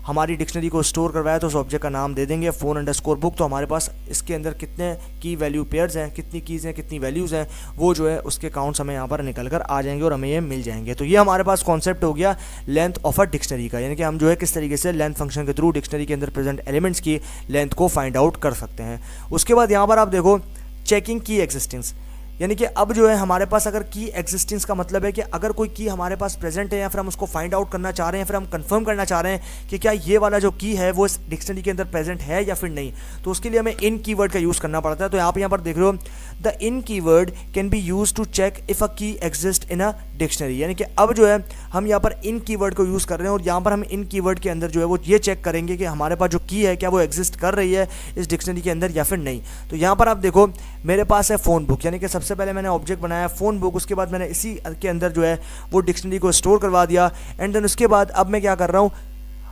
हमारी डिक्शनरी को स्टोर करवाया तो उस ऑब्जेक्ट का नाम दे देंगे फोन अंडरस्कोर बुक। तो हमारे पास इसके अंदर कितने की वैल्यू पेयर्स हैं, कितनी कीज़ हैं, कितनी वैल्यूज़ हैं, वो जो है उसके काउंट्स हमें यहाँ पर निकल कर आ जाएंगे और हमें ये मिल जाएंगे। तो ये हमारे पास कॉन्सेप्ट हो गया लेंथ ऑफ अ डिक्शनरी का, यानी कि हम जो है किस तरीके से लेंथ फंक्शन के थ्रू डिक्शनरी के अंदर प्रेजेंट एलिमेंट्स की लेंथ को फाइंड आउट कर सकते हैं। उसके बाद यहाँ पर आप देखो चेकिंग की एग्जिस्टेंस, यानी कि अब जो है हमारे पास अगर की एग्जिस्टेंस का मतलब है कि अगर कोई की हमारे पास प्रेजेंट है या फिर हम उसको फाइंड आउट करना चाह रहे हैं, फिर हम कंफर्म करना चाह रहे हैं कि क्या ये वाला जो की है वो इस डिक्शनरी के अंदर प्रेजेंट है या फिर नहीं, तो उसके लिए हमें इन कीवर्ड का यूज़ करना पड़ता है। तो आप यहाँ पर देख रहे हो the in keyword can be use to check if a key exist in a dictionary, यानी कि अब जो है हम यहाँ पर इन कीवर्ड को यूज़ कर रहे हैं और यहाँ पर हम इन कीवर्ड के अंदर जो है वो ये चेक करेंगे कि हमारे पास जो की है क्या वो एग्जिस्ट कर रही है इस डिक्शनरी के अंदर या फिर नहीं। तो यहाँ पर आप देखो मेरे पास है फ़ोन बुक, यानी कि सबसे पहले मैंने ऑब्जेक्ट बनाया फ़ोन बुक, उसके बाद मैंने इसी के अंदर जो है वो डिक्शनरी को स्टोर करवा दिया, एंड देन उसके बाद अब मैं क्या कर रहा हूँ,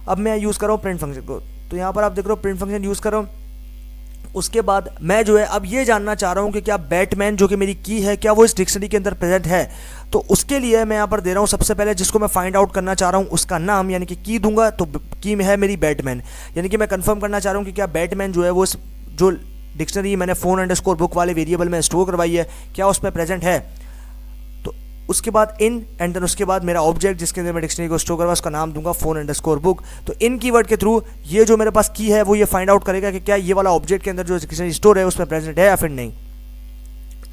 अब मैं यूज़ कर रहा हूँ प्रिंट फंक्शन को। तो यहाँ पर आप देख रहे हो प्रिंट फंक्शन यूज़ कर रहा हूँ। उसके बाद मैं जो है अब ये जानना चाह रहा हूँ कि क्या बैटमैन जो कि मेरी की है क्या वो इस डिक्शनरी के अंदर प्रेजेंट है। तो उसके लिए मैं यहाँ पर दे रहा हूँ सबसे पहले जिसको मैं फाइंड आउट करना चाह रहा हूँ उसका नाम, यानी कि की दूंगा तो की में है मेरी बैटमैन, यानी कि मैं कंफर्म करना चाह रहा हूँ कि क्या बैटमैन जो है वो जो डिक्शनरी मैंने फोन अंडरस्कोर बुक वाले वेरिएबल में स्टोर करवाई है क्या उसमें प्रेजेंट है। तो उसके बाद इन एंड देन उसके बाद मेरा ऑब्जेक्ट जिसके अंदर मैं डिक्शनरी को स्टोर करवा उसका नाम दूंगा फोन अंडरस्कोर बुक। तो इन कीवर्ड के थ्रू ये जो मेरे पास की है वो ये फाइंड आउट करेगा कि क्या ये वाला ऑब्जेक्ट के अंदर जो डिक्शनरी स्टोर है उसमें प्रेजेंट है या फिर नहीं।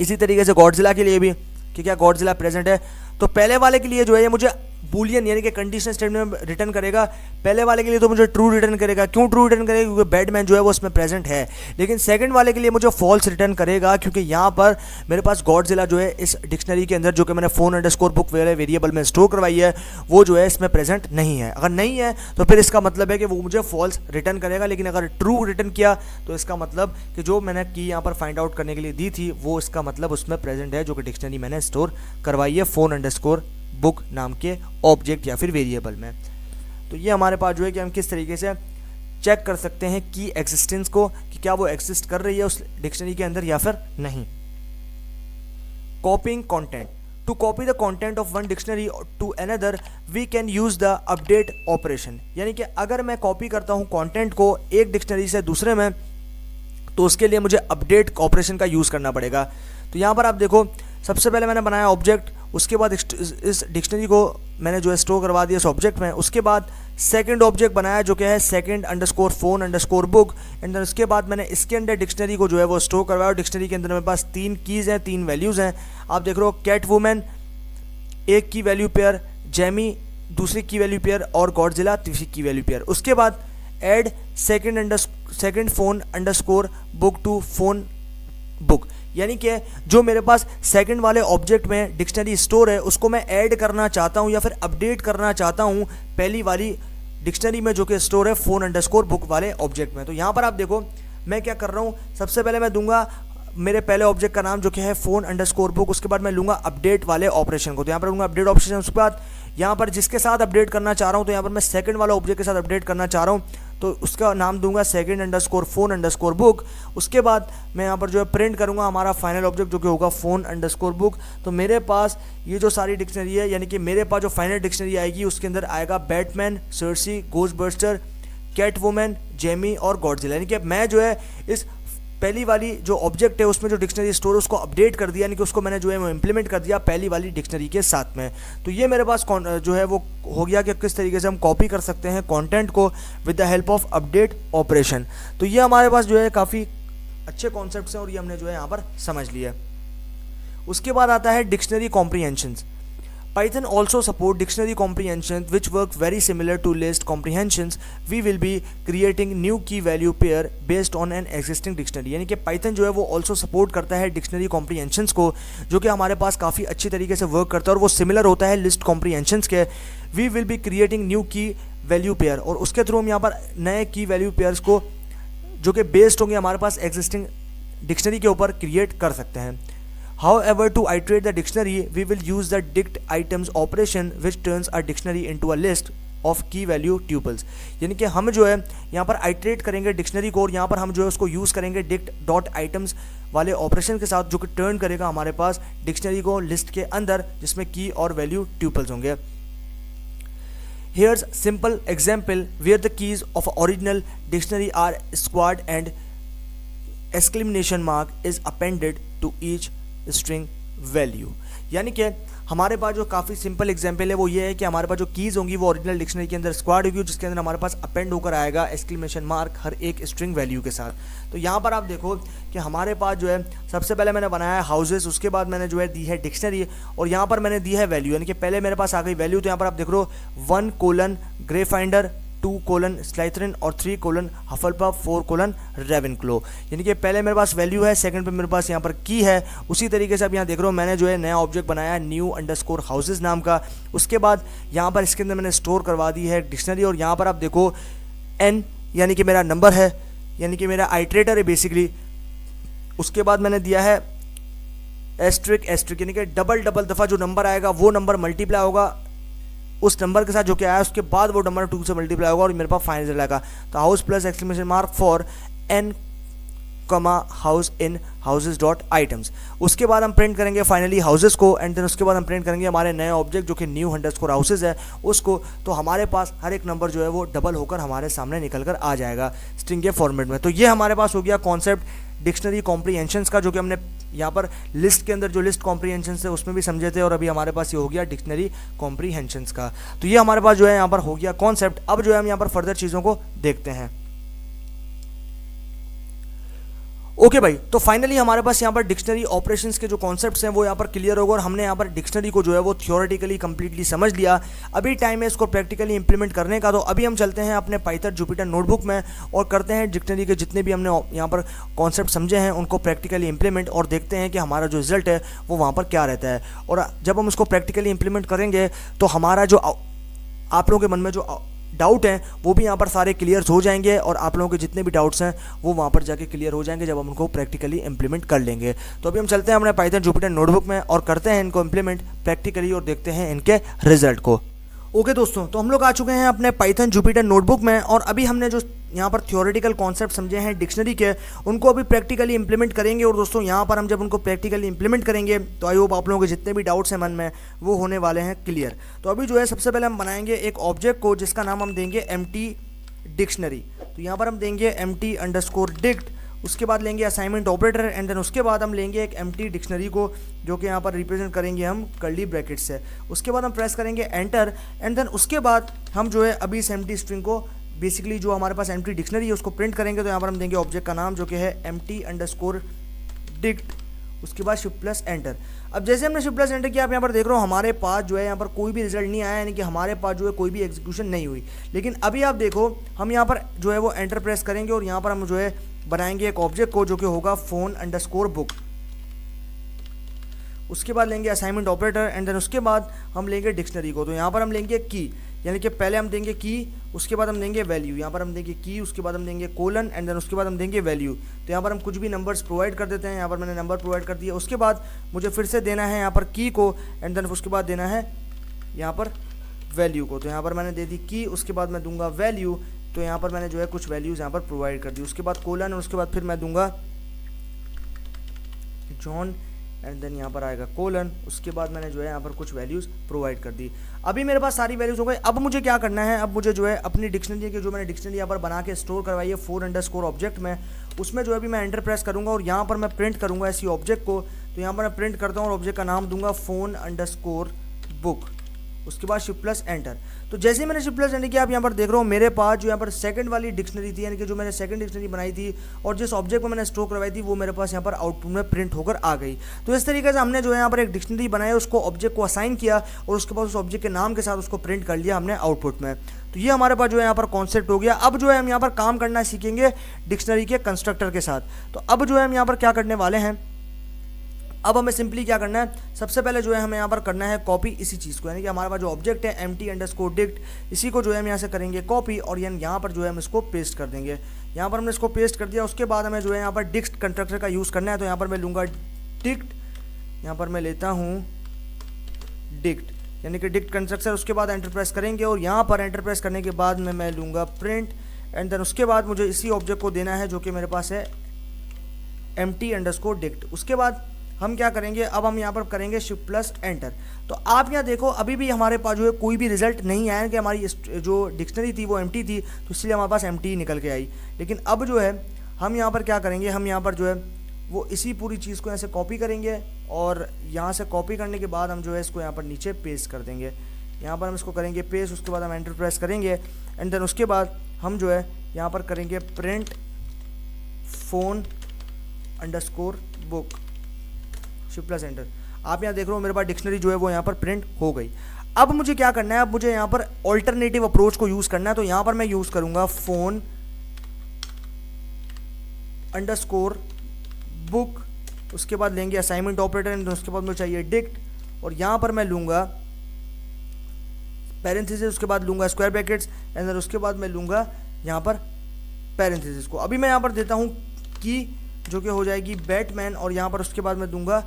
इसी तरीके से गॉडजिला के लिए भी कि क्या गॉडजिला प्रेजेंट है। तो पहले वाले के लिए जो है ये मुझे बूलियन यानी कि कंडीशनल स्टेटमेंट में रिटर्न करेगा। पहले वाले के लिए तो मुझे ट्रू रिटर्न करेगा। क्यों ट्रू रिटर्न करेगा? क्योंकि बैटमैन जो है वो उसमें प्रेजेंट है। लेकिन सेकंड वाले के लिए मुझे फॉल्स रिटर्न करेगा, क्योंकि यहाँ पर मेरे पास गॉडजिला जो है इस डिक्शनरी के अंदर जो कि मैंने फोन अंडरस्कोर बुक वेरिएबल में स्टोर करवाई है वो जो है इसमें प्रेजेंट नहीं है। अगर नहीं है तो फिर इसका मतलब है कि वो मुझे फॉल्स रिटर्न करेगा। लेकिन अगर ट्रू रिटर्न किया तो इसका मतलब कि जो मैंने की यहाँ पर फाइंड आउट करने के लिए दी थी वो इसका मतलब उसमें प्रेजेंट है, जो कि डिक्शनरी मैंने स्टोर करवाई है फोन अंडरस्कोर बुक नाम के ऑब्जेक्ट या फिर वेरिएबल में। तो ये हमारे पास जो है कि हम किस तरीके से चेक कर सकते हैं की एग्जिस्टेंस को, कि क्या वो एग्जिस्ट कर रही है उस डिक्शनरी के अंदर या फिर नहीं। Copying content. To copy the content of one dictionary to another we can use the update operation. यानी कि अगर मैं कॉपी करता हूँ कंटेंट को एक डिक्शनरी से दूसरे में तो उसके लिए मुझे अपडेट ऑपरेशन का यूज़ करना पड़ेगा। तो यहाँ पर आप देखो, सबसे पहले मैंने बनाया ऑब्जेक्ट, उसके बाद इस डिक्शनरी को मैंने जो है स्टोर करवा दिया इस ऑब्जेक्ट में। उसके बाद सेकंड ऑब्जेक्ट बनाया जो कि है second underscore phone underscore book, and then उसके बाद मैंने इसके अंदर डिक्शनरी को जो है वो स्टोर करवाया। और डिक्शनरी के अंदर मेरे पास 3 कीज़ हैं, 3 वैल्यूज़ हैं। आप देख रहे हो कैट वुमेन एक की वैल्यू पेयर, जेमी दूसरी की वैल्यू पेयर और गॉडजिला तीसरी की वैल्यू पेयर। उसके बाद add second phone underscore book to phone book, यानी कि जो मेरे पास सेकंड वाले ऑब्जेक्ट में डिक्शनरी स्टोर है उसको मैं ऐड करना चाहता हूं या फिर अपडेट करना चाहता हूं पहली वाली डिक्शनरी में जो कि स्टोर है फोन अंडरस्कोर बुक वाले ऑब्जेक्ट में। तो यहाँ पर आप देखो मैं क्या कर रहा हूँ, सबसे पहले मैं दूंगा मेरे पहले ऑब्जेक्ट का नाम जो कि है फोन अंडरस्कोर बुक, उसके बाद मैं लूँगा अपडेट वाले ऑपरेशन को। तो यहाँ पर लूँगा अपडेट ऑपरेशन, उसके बाद यहाँ पर जिसके साथ अपडेट करना चाह रहा हूँ तो यहाँ पर मैं सेकंड वाला ऑब्जेक्ट के साथ अपडेट करना चाह रहा हूँ तो उसका नाम दूंगा second underscore phone underscore book. उसके बाद मैं यहाँ पर जो है प्रिंट करूँगा हमारा फाइनल ऑब्जेक्ट जो कि होगा फोन अंडरस्कोर बुक। तो मेरे पास ये जो सारी डिक्शनरी है, यानी कि मेरे पास जो फाइनल डिक्शनरी आएगी उसके अंदर आएगा Batman, Cersei, Ghostbuster, Catwoman, Jamie और गॉडजिला। यानी कि मैं जो है इस पहली वाली जो ऑब्जेक्ट है उसमें जो डिक्शनरी स्टोर है उसको अपडेट कर दिया, यानी कि उसको मैंने जो है वो इम्प्लीमेंट कर दिया पहली वाली डिक्शनरी के साथ में। तो ये मेरे पास जो है वो हो गया कि किस तरीके से हम कॉपी कर सकते हैं कंटेंट को with the help of update operation. तो ये हमारे पास जो है काफ़ी अच्छे कॉन्सेप्ट्स हैं और ये हमने जो है यहाँ पर समझ लिया। उसके बाद आता है dictionary comprehensions. Python also support dictionary comprehension which work very similar to list comprehensions. We will be creating new key value pair based on an existing dictionary। यानी कि Python जो है वो also support करता है dictionary comprehensions को, जो कि हमारे पास काफ़ी अच्छी तरीके से वर्क करता है और वो सिमिलर होता है list comprehensions के। We will be creating new key value pair, और उसके थ्रू हम यहाँ पर नए की वैल्यू पेयर्स को जो कि बेस्ड होंगे हमारे पास एग्जिस्टिंग डिक्शनरी के ऊपर क्रिएट कर सकते हैं। However, to iterate the dictionary, we will use the dict items operation which turns a dictionary into a list of key value tuples। यानी कि हम जो है यहाँ पर आइट्रेट करेंगे डिक्शनरी को और यहाँ पर हम जो है उसको यूज़ करेंगे डिक्ट डॉट आइटम्स वाले ऑपरेशन के साथ, जो कि टर्न करेगा हमारे पास डिक्शनरी को लिस्ट के अंदर जिसमें की और वैल्यू ट्यूपल्स होंगे। Here's simple example where the keys of original dictionary are squared and exclamation mark is appended to each string value. यानी कि हमारे पास जो काफ़ी सिंपल एग्जांपल है वो ये है कि हमारे पास जो कीज़ होंगी वो ओरिजिनल डिक्शनरी के अंदर स्क्वाड होगी, जिसके अंदर हमारे पास अपेंड होकर आएगा एक्सक्लेमेशन मार्क हर एक स्ट्रिंग वैल्यू के साथ। तो यहाँ पर आप देखो कि हमारे पास जो है सबसे पहले मैंने बनाया है हाउसेस, उसके बाद मैंने जो है दी है डिक्शनरी और यहाँ पर मैंने दी है वैल्यू, यानी कि पहले मेरे पास आ गई वैल्यू। तो यहाँ पर आप देख रहे हो 1: ग्रे फाइंडर, 2: स्लाइथरिन और 3: हफलपफ, 4: रेवेनक्लो। यानी कि पहले मेरे पास वैल्यू है, सेकंड पे मेरे पास यहाँ पर की है। उसी तरीके से आप यहाँ देख रहे हो मैंने जो है नया ऑब्जेक्ट बनाया न्यू अंडरस्कोर हाउसेस नाम का। उसके बाद यहाँ पर इसके अंदर मैंने स्टोर करवा दी है डिक्शनरी और यहाँ पर आप देखो n यानी कि मेरा नंबर है, यानी कि मेरा आइट्रेटर है बेसिकली। उसके बाद मैंने दिया है एस्ट्रिक यानी कि डबल दफ़ा जो नंबर आएगा वो नंबर मल्टीप्लाई होगा उस नंबर के साथ जो कि आया, उसके बाद वो नंबर 2 से मल्टीप्लाई होगा और मेरे पास फाइनल रिजल्ट आएगा। तो house plus exclamation mark for n house in houses dot items. उसके बाद हम प्रिंट करेंगे फाइनली हाउसेस को एंड देन उसके बाद हम प्रिंट करेंगे हमारे नए ऑब्जेक्ट जो कि न्यू अंडरस्कोर हाउसेस है उसको। तो हमारे पास हर एक नंबर जो है वो डबल होकर हमारे सामने निकल कर आ जाएगा स्ट्रिंग के फॉर्मेट में। तो ये हमारे पास हो गया कॉन्सेप्ट डिक्शनरी कॉम्प्रीहेंशंस का, जो कि हमने यहाँ पर लिस्ट के अंदर जो लिस्ट कॉम्प्रीहेंशंस है उसमें भी समझे थे और अभी हमारे पास ये हो गया डिक्शनरी कॉम्प्रीहेंशंस का। तो ये हमारे पास जो है यहाँ पर हो गया कॉन्सेप्ट। अब जो है हम यहाँ पर फर्दर चीज़ों को देखते हैं। ओके भाई, तो फाइनली हमारे पास यहाँ पर डिक्शनरी ऑपरेशंस के जो कॉन्सेप्ट्स हैं वो यहाँ पर क्लियर हो गए और हमने यहाँ पर डिक्शनरी को जो है वो थियोरेटिकली कंप्लीटली समझ लिया। अभी टाइम है इसको प्रैक्टिकली इंप्लीमेंट करने का। तो अभी हम चलते हैं अपने पाइथन जुपिटर नोटबुक में और करते हैं डिक्शनरी के जितने भी हमने यहाँ पर कॉन्सेप्ट समझे हैं उनको प्रैक्टिकली इंप्लीमेंट, और देखते हैं कि हमारा जो रिजल्ट है वो वहाँ पर क्या रहता है। और जब हम उसको प्रैक्टिकली इंप्लीमेंट करेंगे तो हमारा जो आप लोगों के मन में जो डाउट हैं वो भी यहाँ पर सारे क्लियर हो जाएंगे, और आप लोगों के जितने भी डाउट्स हैं वो वहाँ पर जाके क्लियर हो जाएंगे जब हम उनको प्रैक्टिकली इंप्लीमेंट कर लेंगे। तो अभी हम चलते हैं अपने पाइथन जुपिटर नोटबुक में और करते हैं इनको इंप्लीमेंट प्रैक्टिकली और देखते हैं इनके रिजल्ट को। ओके दोस्तों, तो हम लोग आ चुके हैं अपने पाइथन जुपिटर नोटबुक में और अभी हमने जो यहाँ पर थियोरेटिकल कॉन्सेप्ट समझे हैं डिक्शनरी के उनको अभी प्रैक्टिकली इंप्लीमेंट करेंगे। और दोस्तों यहाँ पर हम जब उनको प्रैक्टिकली इंप्लीमेंट करेंगे तो आई होप आप लोगों के जितने भी डाउट्स हैं मन में वो होने वाले हैं क्लियर। तो अभी जो है सबसे पहले हम बनाएंगे एक ऑब्जेक्ट को जिसका नाम हम देंगे empty डिक्शनरी। तो यहाँ पर हम देंगे empty_dict, उसके बाद लेंगे असाइनमेंट ऑपरेटर एंड देन उसके बाद हम लेंगे एक empty डिक्शनरी को जो कि यहाँ पर रिप्रेजेंट करेंगे हम कर्ली ब्रैकेट से। उसके बाद हम प्रेस करेंगे एंटर एंड देन उसके बाद हम जो है अभी इस empty स्ट्रिंग को बेसिकली जो हमारे पास empty डिक्शनरी है उसको प्रिंट करेंगे। तो यहाँ पर हम देंगे ऑब्जेक्ट का नाम जो कि है empty_dict, उसके बाद शिफ्ट प्लस एंटर। अब जैसे हमने शिफ्ट प्लस एंटर किया आप यहाँ पर देख रहे हो हमारे पास जो है यहाँ पर कोई भी रिजल्ट नहीं आया, यानी कि हमारे पास जो है कोई भी एग्जीक्यूशन नहीं हुई। लेकिन अभी आप देखो हम यहाँ पर जो है वो एंटर प्रेस करेंगे और यहाँ पर हम जो है बनाएंगे एक ऑब्जेक्ट को जो कि होगा phone_book। उसके बाद लेंगे असाइनमेंट ऑपरेटर एंड देन उसके बाद हम लेंगे डिक्शनरी को। तो यहाँ पर हम लेंगे की, यानी कि पहले हम देंगे की उसके बाद हम देंगे वैल्यू। यहाँ पर हम देंगे की उसके बाद हम देंगे कोलन एंड देन उसके बाद हम देंगे वैल्यू। तो यहाँ पर हम कुछ भी नंबर्स प्रोवाइड कर देते हैं। यहाँ पर मैंने नंबर प्रोवाइड कर दिया। उसके बाद मुझे फिर से देना है यहाँ पर की को एंड देन उसके बाद देना है यहाँ पर वैल्यू को। तो यहाँ पर मैंने दे दी की, उसके बाद मैं दूंगा वैल्यू। तो यहाँ पर मैंने जो है कुछ वैल्यूज़ यहाँ पर प्रोवाइड कर दी। उसके बाद कोलन और उसके बाद फिर मैं दूंगा जॉन एंड देन यहाँ पर आएगा कोलन। उसके बाद मैंने जो है यहाँ पर कुछ वैल्यूज़ प्रोवाइड कर दी। अभी मेरे पास सारी वैल्यूज़ हो गई। अब मुझे क्या करना है, अब मुझे जो है अपनी डिक्शनरी की जो मैंने डिक्शनरी यहाँ पर बना के स्टोर करवाई है for_ऑब्जेक्ट में, उसमें जो है अभी मैं एंटर प्रेस करूँगा और यहाँ पर मैं प्रिंट करूँगा इसी ऑब्जेक्ट को। तो यहाँ पर मैं प्रिंट करता हूँ और ऑब्जेक्ट का नाम दूंगा phone_book, उसके बाद शिफ्ट प्लस एंटर। तो जैसे ही मैंने शिफ्ट प्लस एंटर किया आप यहाँ पर देख रहे हो मेरे पास जो यहाँ पर सेकंड वाली डिक्शनरी थी, यानी कि जो मैंने सेकंड डिक्शनरी बनाई थी और जिस ऑब्जेक्ट में मैंने स्टोर करवाई थी वो मेरे पास यहाँ पर आउटपुट में प्रिंट होकर आ गई। तो इस तरीके से हमने जो है यहाँ पर एक डिक्शनरी बनाई, उसको ऑब्जेक्ट को असाइन किया और उसके बाद उस ऑब्जेक्ट के नाम के साथ उसको प्रिंट कर लिया हमने आउटपुट में। तो ये हमारे पास जो है यहाँ पर कॉन्सेप्ट हो गया। अब जो है हम यहाँ पर काम करना सीखेंगे डिक्शनरी के कंस्ट्रक्टर के साथ। तो अब जो है हम यहाँ पर क्या करने वाले हैं, अब हमें सिंपली क्या करना है, सबसे पहले जो है हमें यहाँ पर करना है कॉपी इसी चीज़ को, यानी कि हमारे पास जो ऑब्जेक्ट है empty_dict, इसी को जो है हम यहाँ से करेंगे कॉपी और यहाँ पर जो है हम इसको पेस्ट कर देंगे। यहाँ पर हमने इसको पेस्ट कर दिया। उसके बाद हमें जो है यहाँ पर डिक्ट कंस्ट्रक्टर का यूज़ करना है। तो यहाँ पर मैं लूँगा डिक्ट, यहाँ पर मैं लेता हूँ डिक्ट, यानी कि डिक्ट कंस्ट्रक्टर। उसके बाद एंटर प्रेस करेंगे और यहाँ पर एंटर प्रेस करने के बाद में मैं लूँगा प्रिंट एंड देन उसके बाद मुझे इसी ऑब्जेक्ट को देना है जो कि मेरे पास है empty_dict। उसके बाद हम क्या करेंगे, अब हम यहाँ पर करेंगे शिफ्ट प्लस एंटर। तो आप यहाँ देखो अभी भी हमारे पास जो है कोई भी रिजल्ट नहीं आया कि हमारी जो डिक्शनरी थी वो एम्प्टी थी, तो इसलिए हमारे पास एम्प्टी निकल के आई। लेकिन अब जो है हम यहाँ पर क्या करेंगे, हम यहाँ पर जो है वो इसी पूरी चीज़ को यहाँ से कॉपी करेंगे और यहाँ से कॉपी करने के बाद हम जो है इसको यहाँ पर नीचे पेस्ट कर देंगे। यहाँ पर हम इसको करेंगे पेस्ट, उसके बाद हम एंटर प्रेस करेंगे एंड देन उसके बाद हम जो है यहाँ पर करेंगे print phone_book, shift plus enter. आप यहाँ देख रहे हो मेरे पास डिक्शनरी जो है वो यहाँ पर प्रिंट हो गई। अब मुझे क्या करना है, अब मुझे यहाँ पर ऑल्टरनेटिव अप्रोच को यूज़ करना है। तो यहाँ पर मैं यूज़ करूँगा phone_book, उसके बाद लेंगे असाइनमेंट ऑपरेटर एंड उसके बाद मुझे चाहिए डिक्ट और यहाँ पर मैं लूँगा पैरेंथेसिस, उसके बाद लूँगा स्क्वायर ब्रैकेट्स एंड देन उसके बाद मैं लूँगा यहाँ पर पैरेंथेसिस को। अभी मैं यहाँ पर देता हूँ की जो कि हो जाएगी बैटमैन और यहाँ पर उसके बाद मैं दूंगा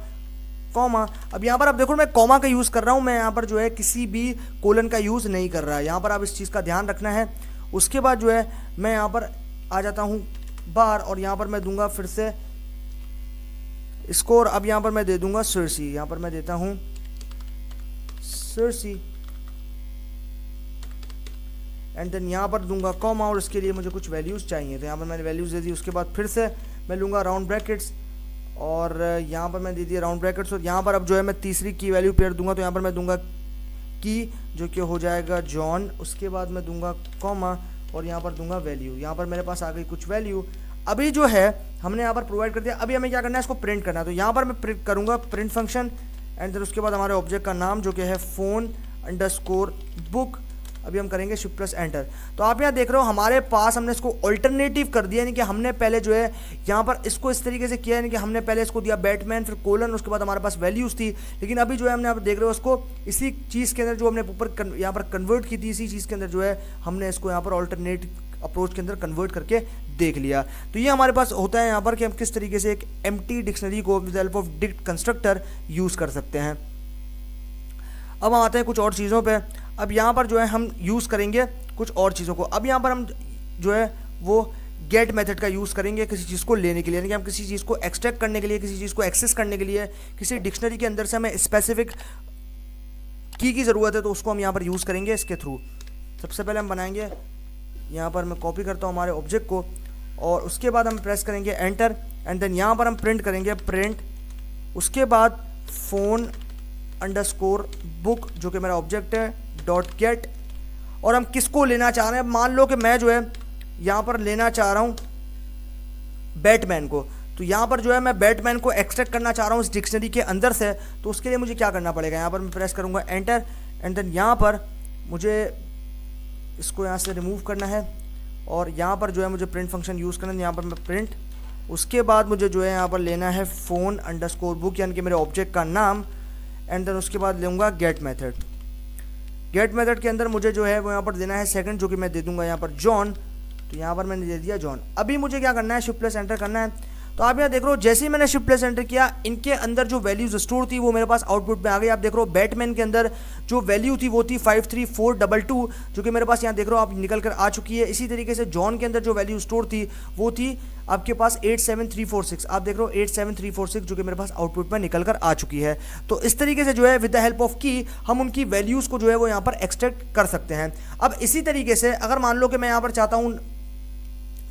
कॉमा। अब यहाँ पर आप देखो मैं कॉमा का यूज़ कर रहा हूँ, मैं यहाँ पर जो है किसी भी कोलन का यूज़ नहीं कर रहा है। यहाँ पर आप इस चीज़ का ध्यान रखना है। उसके बाद जो है मैं यहाँ पर आ जाता हूँ बार और यहाँ पर मैं दूंगा फिर से स्कोर। अब यहाँ पर मैं दे दूंगा सर्सी, यहाँ पर मैं देता हूँ सर्सी एंड देन यहाँ पर दूंगा कॉमा और इसके लिए मुझे कुछ वैल्यूज़ चाहिए। तो यहाँ पर मैंने वैल्यूज़ दे दी। उसके बाद फिर से मैं लूँगा राउंड ब्रैकेट्स और यहाँ पर मैं दे दिया राउंड ब्रैकेट्स और यहाँ पर अब जो है मैं तीसरी की वैल्यू पेयर दूंगा। तो यहाँ पर मैं दूंगा की जो कि हो जाएगा जॉन, उसके बाद मैं दूंगा कॉमा और यहाँ पर दूंगा वैल्यू। यहाँ पर मेरे पास आ गई कुछ वैल्यू। अभी जो है हमने यहाँ पर प्रोवाइड कर दिया, अभी हमें क्या करना है, इसको प्रिंट करना है। तो यहाँ पर मैं प्रिंट करूँगा प्रिंट फंक्शन एंड देन उसके बाद हमारे ऑब्जेक्ट का नाम जो कि है फोन अंडरस्कोर बुक। अभी हम करेंगे शिफ्ट प्लस एंटर। तो आप यहाँ देख रहे हो हमारे पास हमने इसको ऑल्टरनेटिव कर दिया, यानी कि हमने पहले जो है यहाँ पर इसको इस तरीके से किया, यानी कि हमने पहले इसको दिया बैटमैन फिर कोलन, उसके बाद हमारे पास वैल्यूज़ थी। लेकिन अभी जो है हमने आप देख रहे हो उसको इसी चीज़ के अंदर जो हमने ऊपर यहाँ पर कन्वर्ट की थी, इसी चीज़ के अंदर जो है हमने इसको यहाँ पर ऑल्टरनेटिव अप्रोच के अंदर कन्वर्ट करके देख लिया। तो ये हमारे पास होता है यहाँ पर कि हम किस तरीके से एक एम्प्टी डिक्शनरी को with help of dict constructor use कर सकते हैं। अब हम आते हैं कुछ और चीज़ों पे। अब यहाँ पर जो है हम यूज़ करेंगे कुछ और चीज़ों को। अब यहाँ पर हम जो है वो गेट मेथड का यूज़ करेंगे किसी चीज़ को लेने के लिए, यानी कि हम किसी चीज़ को एक्सट्रैक्ट करने के लिए, किसी चीज़ को एक्सेस करने के लिए, किसी डिक्शनरी के अंदर से हमें स्पेसिफिक की ज़रूरत है, तो उसको हम यहाँ पर यूज़ करेंगे इसके थ्रू। सबसे पहले हम बनाएंगे, यहाँ पर मैं कॉपी करता हूँ हमारे ऑब्जेक्ट को और उसके बाद हम प्रेस करेंगे एंटर एंड देन यहाँ पर हम प्रिंट करेंगे प्रिंट, उसके बाद फोन अंडरस्कोर बुक जो कि मेरा ऑब्जेक्ट है डॉट गेट, और हम किसको लेना चाह रहे हैं। मान लो कि मैं जो है यहाँ पर लेना चाह रहा हूँ बैटमैन को, तो यहाँ पर जो है मैं बैटमैन को एक्सट्रैक्ट करना चाह रहा हूँ इस डिक्शनरी के अंदर से। तो उसके लिए मुझे क्या करना पड़ेगा, यहाँ पर मैं प्रेस करूँगा एंटर एंड देन यहाँ पर मुझे इसको यहाँ से रिमूव करना है और यहाँ पर जो है मुझे प्रिंट फंक्शन यूज़ करना है। यहाँ पर मैं प्रिंट, उसके बाद मुझे जो है यहाँ पर लेना है फ़ोन अंडरस्कोर बुक यानी कि मेरे ऑब्जेक्ट का नाम एंड देन उसके बाद लूँगा गेट मेथड। गेट मेथड के अंदर मुझे जो है वो यहाँ पर देना है सेकंड, जो कि मैं दे दूँगा यहाँ पर जॉन। तो यहाँ पर मैंने दे दिया जॉन। अभी मुझे क्या करना है, शिफ्ट प्लस एंटर करना है। तो आप यहाँ देख रहे हो जैसे ही मैंने शिफ्ट प्लस एंटर किया, इनके अंदर जो वैल्यूज स्टोर थी वो मेरे पास आउटपुट में आ गई। आप देख रहे हो बैटमैन के अंदर जो वैल्यू थी वो थी 53422, जो कि मेरे पास यहाँ देख रहे हो आप निकल कर आ चुकी है। इसी तरीके से जॉन के अंदर जो वैल्यू स्टोर थी वो थी आपके पास 87346। आप देख रहे हो 87346 जो कि मेरे पास आउटपुट में निकल कर आ चुकी है। तो इस तरीके से जो है विद द हेल्प ऑफ की हम उनकी वैल्यूज़ को जो है वो यहाँ पर एक्सट्रैक्ट कर सकते हैं। अब इसी तरीके से अगर मान लो कि मैं यहाँ पर चाहता हूँ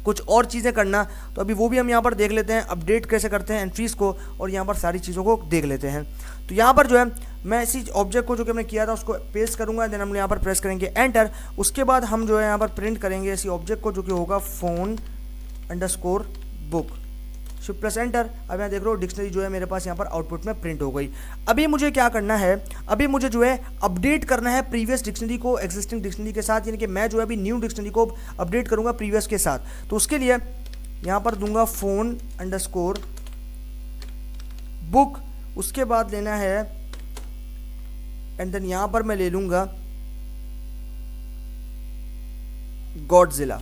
कुछ और चीज़ें करना, तो अभी वो भी हम यहाँ पर देख लेते हैं, अपडेट कैसे करते हैं एंट्रीज़ को, और यहाँ पर सारी चीज़ों को देख लेते हैं। तो यहाँ पर जो है मैं इसी ऑब्जेक्ट को जो कि हमने किया था उसको पेस्ट करूँगा, देन हम यहाँ पर प्रेस करेंगे एंटर। उसके बाद हम जो है यहाँ पर प्रिंट करेंगे इसी ऑब्जेक्ट को जो कि होगा phone underscore book, shift plus enter. अब यहाँ देख रहे हो डिक्शनरी जो है मेरे पास यहाँ पर आउटपुट में प्रिंट हो गई। अभी मुझे क्या करना है, अभी मुझे जो है अपडेट करना है प्रीवियस डिक्शनरी को एग्जिस्टिंग डिक्शनरी के साथ, यानी कि मैं जो है अभी न्यू डिक्शनरी को अपडेट करूँगा प्रीवियस के साथ। तो उसके लिए यहाँ पर दूंगा फोन अंडरस्कोर बुक, उसके बाद लेना है एंड देन यहाँ पर मैं ले लूँगा गॉडजिला,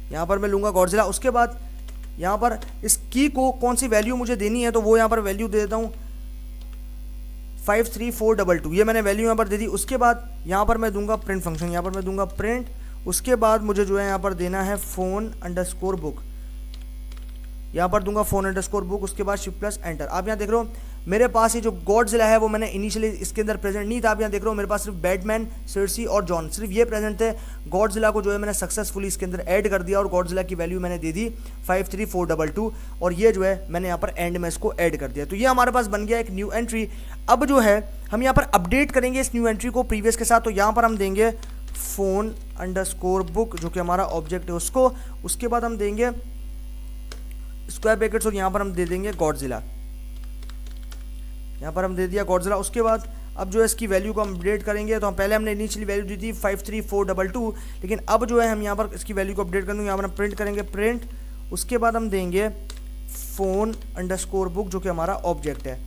यहाँ पर मैं लूँगा गॉडजिला। उसके बाद यहाँ पर इस की को कौन सी वैल्यू मुझे देनी है, तो वो यहाँ पर वैल्यू दे देता हूँ 53422, ये मैंने वैल्यू यहाँ पर दे दी। उसके बाद यहाँ पर मैं दूंगा प्रिंट फंक्शन, यहाँ पर मैं दूंगा प्रिंट, उसके बाद मुझे जो है यहाँ पर देना है फोन अंडरस्कोर बुक, यहाँ पर दूंगा फोन अंडरस्कोर बुक, उसके बाद शिफ्ट प्लस एंटर। आप यहाँ देख रहे हो मेरे पास ये जो गॉडजिला है वो मैंने इनिशियली इसके अंदर प्रेजेंट नहीं था। आप यहाँ देख रहे हो मेरे पास सिर्फ बैटमैन, सर्सी और जॉन सिर्फ ये प्रेजेंट थे। गॉडजिला को जो है मैंने सक्सेसफुली इसके अंदर ऐड कर दिया और गॉडजिला की वैल्यू मैंने दे दी 53422, और ये जो है मैंने यहाँ पर एंड में इसको ऐड कर दिया। तो ये हमारे पास बन गया एक न्यू एंट्री। अब जो है हम यहाँ पर अपडेट करेंगे इस न्यू एंट्री को प्रीवियस के साथ। तो यहाँ पर हम देंगे फोन अंडरस्कोर बुक जो कि हमारा ऑब्जेक्ट है उसको, उसके बाद हम देंगे स्क्वायर ब्रैकेट्स और यहाँ पर हम दे देंगे गॉडजिला, यहाँ पर हम दे दिया गॉडजिला। उसके बाद अब जो है इसकी वैल्यू को हम अपडेट करेंगे। तो हम पहले हमने इनिशियली वैल्यू दी थी 53422, लेकिन अब जो है हम यहाँ पर इसकी वैल्यू को अपडेट कर देंगे। यहाँ पर हम प्रिंट करेंगे प्रिंट, उसके बाद हम देंगे फोन अंडरस्कोर बुक जो कि हमारा ऑब्जेक्ट है,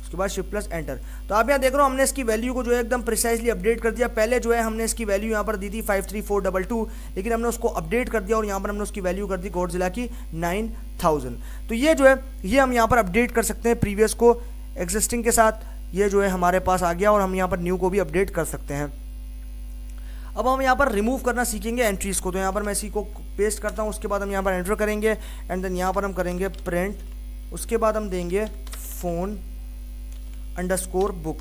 उसके बाद शिफ्ट प्लस एंटर। तो आप यहाँ देख रहे हो हमने इसकी वैल्यू को जो है एकदम प्रिसाइजली अपडेट कर दिया। पहले जो है हमने इसकी वैल्यू यहाँ पर दी थी 53422, लेकिन हमने उसको अपडेट कर दिया और यहाँ पर हमने उसकी वैल्यू कर दी गॉडजिला की 9000। तो ये जो है ये हम यहाँ पर अपडेट कर सकते हैं प्रीवियस को एग्जिस्टिंग के साथ। ये जो है हमारे पास आ गया और हम यहाँ पर न्यू को भी अपडेट कर सकते हैं। अब हम यहाँ पर रिमूव करना सीखेंगे एंट्रीज़ को। तो यहाँ पर मैं इसी को पेस्ट करता हूँ, उसके बाद हम यहाँ पर एंटर करेंगे एंड देन यहाँ पर हम करेंगे प्रिंट, उसके बाद हम देंगे phone underscore book,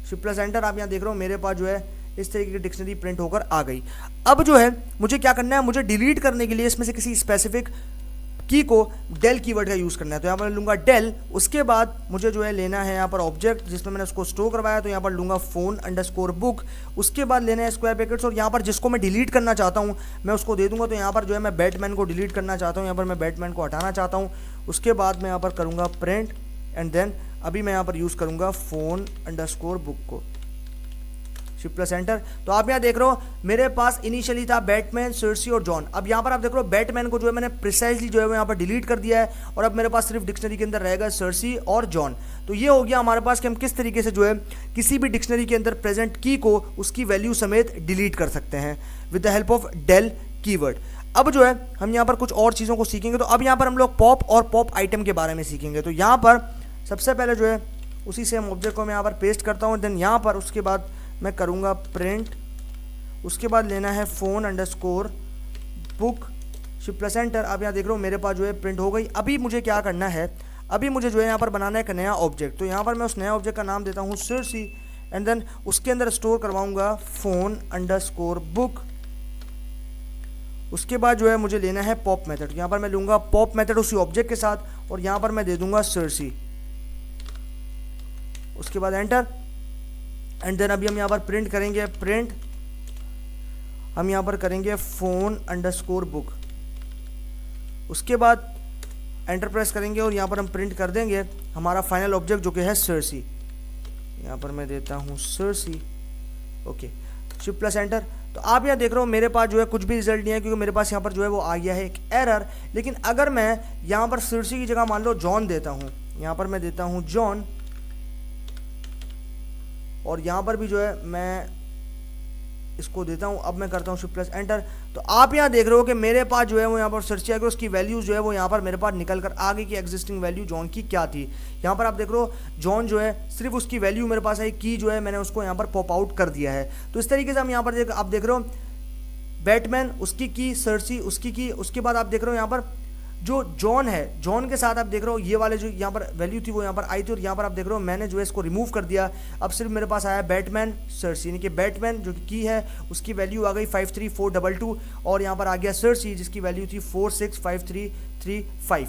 shift plus enter. आप यहाँ देख रहे हो मेरे पास जो है इस तरीके की डिक्शनरी प्रिंट होकर आ गई। अब जो है मुझे क्या करना है, मुझे डिलीट करने के लिए इसमें से किसी स्पेसिफिक की को डेल कीवर्ड का यूज़ करना है, तो यहाँ पर लूँगा डेल। उसके बाद मुझे जो है लेना है यहाँ पर ऑब्जेक्ट जिसमें मैंने उसको स्टोर करवाया, तो यहाँ पर लूँगा फोन अंडरस्कोर बुक। उसके बाद लेना है स्क्वायर ब्रैकेट्स, और यहाँ पर जिसको मैं डिलीट करना चाहता हूँ मैं उसको दे दूँगा। तो यहाँ पर जो है मैं बैटमैन को डिलीट करना चाहता हूँ, यहाँ पर मैं बैटमैन को हटाना चाहता हूँ। उसके बाद मैं यहाँ पर करूँगा प्रिंट एंड देन अभी मैं यहाँ पर यूज़ करूँगा फोन अंडरस्कोर बुक को, शिफ्ट प्लस एंटर। तो आप यहाँ देख रहे हो मेरे पास इनिशियली था बैटमैन, सर्सी और जॉन। अब यहाँ पर आप देख रहे हो बैटमैन को जो है मैंने प्रिसाइजली जो है वो यहाँ पर डिलीट कर दिया है, और अब मेरे पास सिर्फ डिक्शनरी के अंदर रहेगा सर्सी और जॉन। तो ये हो गया हमारे पास कि हम किस तरीके से जो है किसी भी डिक्शनरी के अंदर प्रेजेंट की को उसकी वैल्यू समेत डिलीट कर सकते हैं with the help of del keyword. अब जो है हम यहाँ पर कुछ और चीज़ों को सीखेंगे। तो अब यहाँ पर हम लोग पॉप और पॉप आइटम के बारे में सीखेंगे। तो यहाँ पर सबसे पहले जो है उसी से हम ऑब्जेक्ट को मैं यहाँ पर पेस्ट करता हूँ, देन यहाँ पर उसके बाद मैं करूँगा प्रिंट। उसके बाद लेना है phone underscore book, shift plus enter. अब यहाँ देख रहे हो मेरे पास जो है प्रिंट हो गई। अभी मुझे क्या करना है, अभी मुझे जो है यहाँ पर बनाना है एक नया ऑब्जेक्ट। तो यहाँ पर मैं उस नया ऑब्जेक्ट का नाम देता हूँ सर्सी, एंड देन उसके अंदर स्टोर करवाऊँगा फोन अंडरस्कोर बुक। उसके बाद जो है मुझे लेना है पॉप मेथड। यहाँ पर मैं लूँगा पॉप मेथड उसी ऑब्जेक्ट के साथ, और यहाँ पर मैं दे दूँगा सर्सी। उसके बाद एंटर, एंड देन अभी हम यहाँ पर प्रिंट करेंगे, प्रिंट हम यहाँ पर करेंगे फोन अंडरस्कोर बुक। उसके बाद एंटर प्रेस करेंगे और यहाँ पर हम प्रिंट कर देंगे हमारा फाइनल ऑब्जेक्ट जो कि है सर्सी। यहाँ पर मैं देता हूँ Cersei, okay, shift plus enter. तो आप यहाँ देख रहे हो मेरे पास जो है कुछ भी रिजल्ट नहीं है, क्योंकि मेरे पास यहाँ पर जो है वो आ गया है एक एरर। लेकिन अगर मैं यहाँ पर सर्सी की जगह मान लो जॉन देता हूँ, यहाँ पर मैं देता हूँ जॉन, और यहाँ पर भी जो है मैं इसको देता हूँ। अब मैं करता हूँ शिफ्ट प्लस एंटर। तो आप यहाँ देख रहे हो कि मेरे पास जो है वो यहाँ पर सर्च आएगा, उसकी वैल्यू जो है वो यहाँ पर मेरे पास निकल कर आगे की एग्जिस्टिंग वैल्यू जॉन की क्या थी। यहाँ पर आप देख रहे हो जॉन जो है सिर्फ उसकी वैल्यू मेरे पास है, की जो है मैंने उसको यहाँ पर पॉप आउट कर दिया है। तो इस तरीके से हम यहाँ पर आप देख रहे हो बैटमैन उसकी की, सर्सी उसकी की। उसके बाद आप देख रहे हो यहाँ पर जो जॉन है, जॉन के साथ आप देख रहे हो ये वाले जो यहाँ पर वैल्यू थी वो यहाँ पर आई थी, और यहाँ पर आप देख रहे हो मैंने जो है इसको रिमूव कर दिया। अब सिर्फ मेरे पास आया बैटमैन सर्सी, यानी कि बैटमैन जो की है उसकी वैल्यू आ गई 53422, और यहाँ पर आ गया सर्सी जिसकी वैल्यू थी 465335।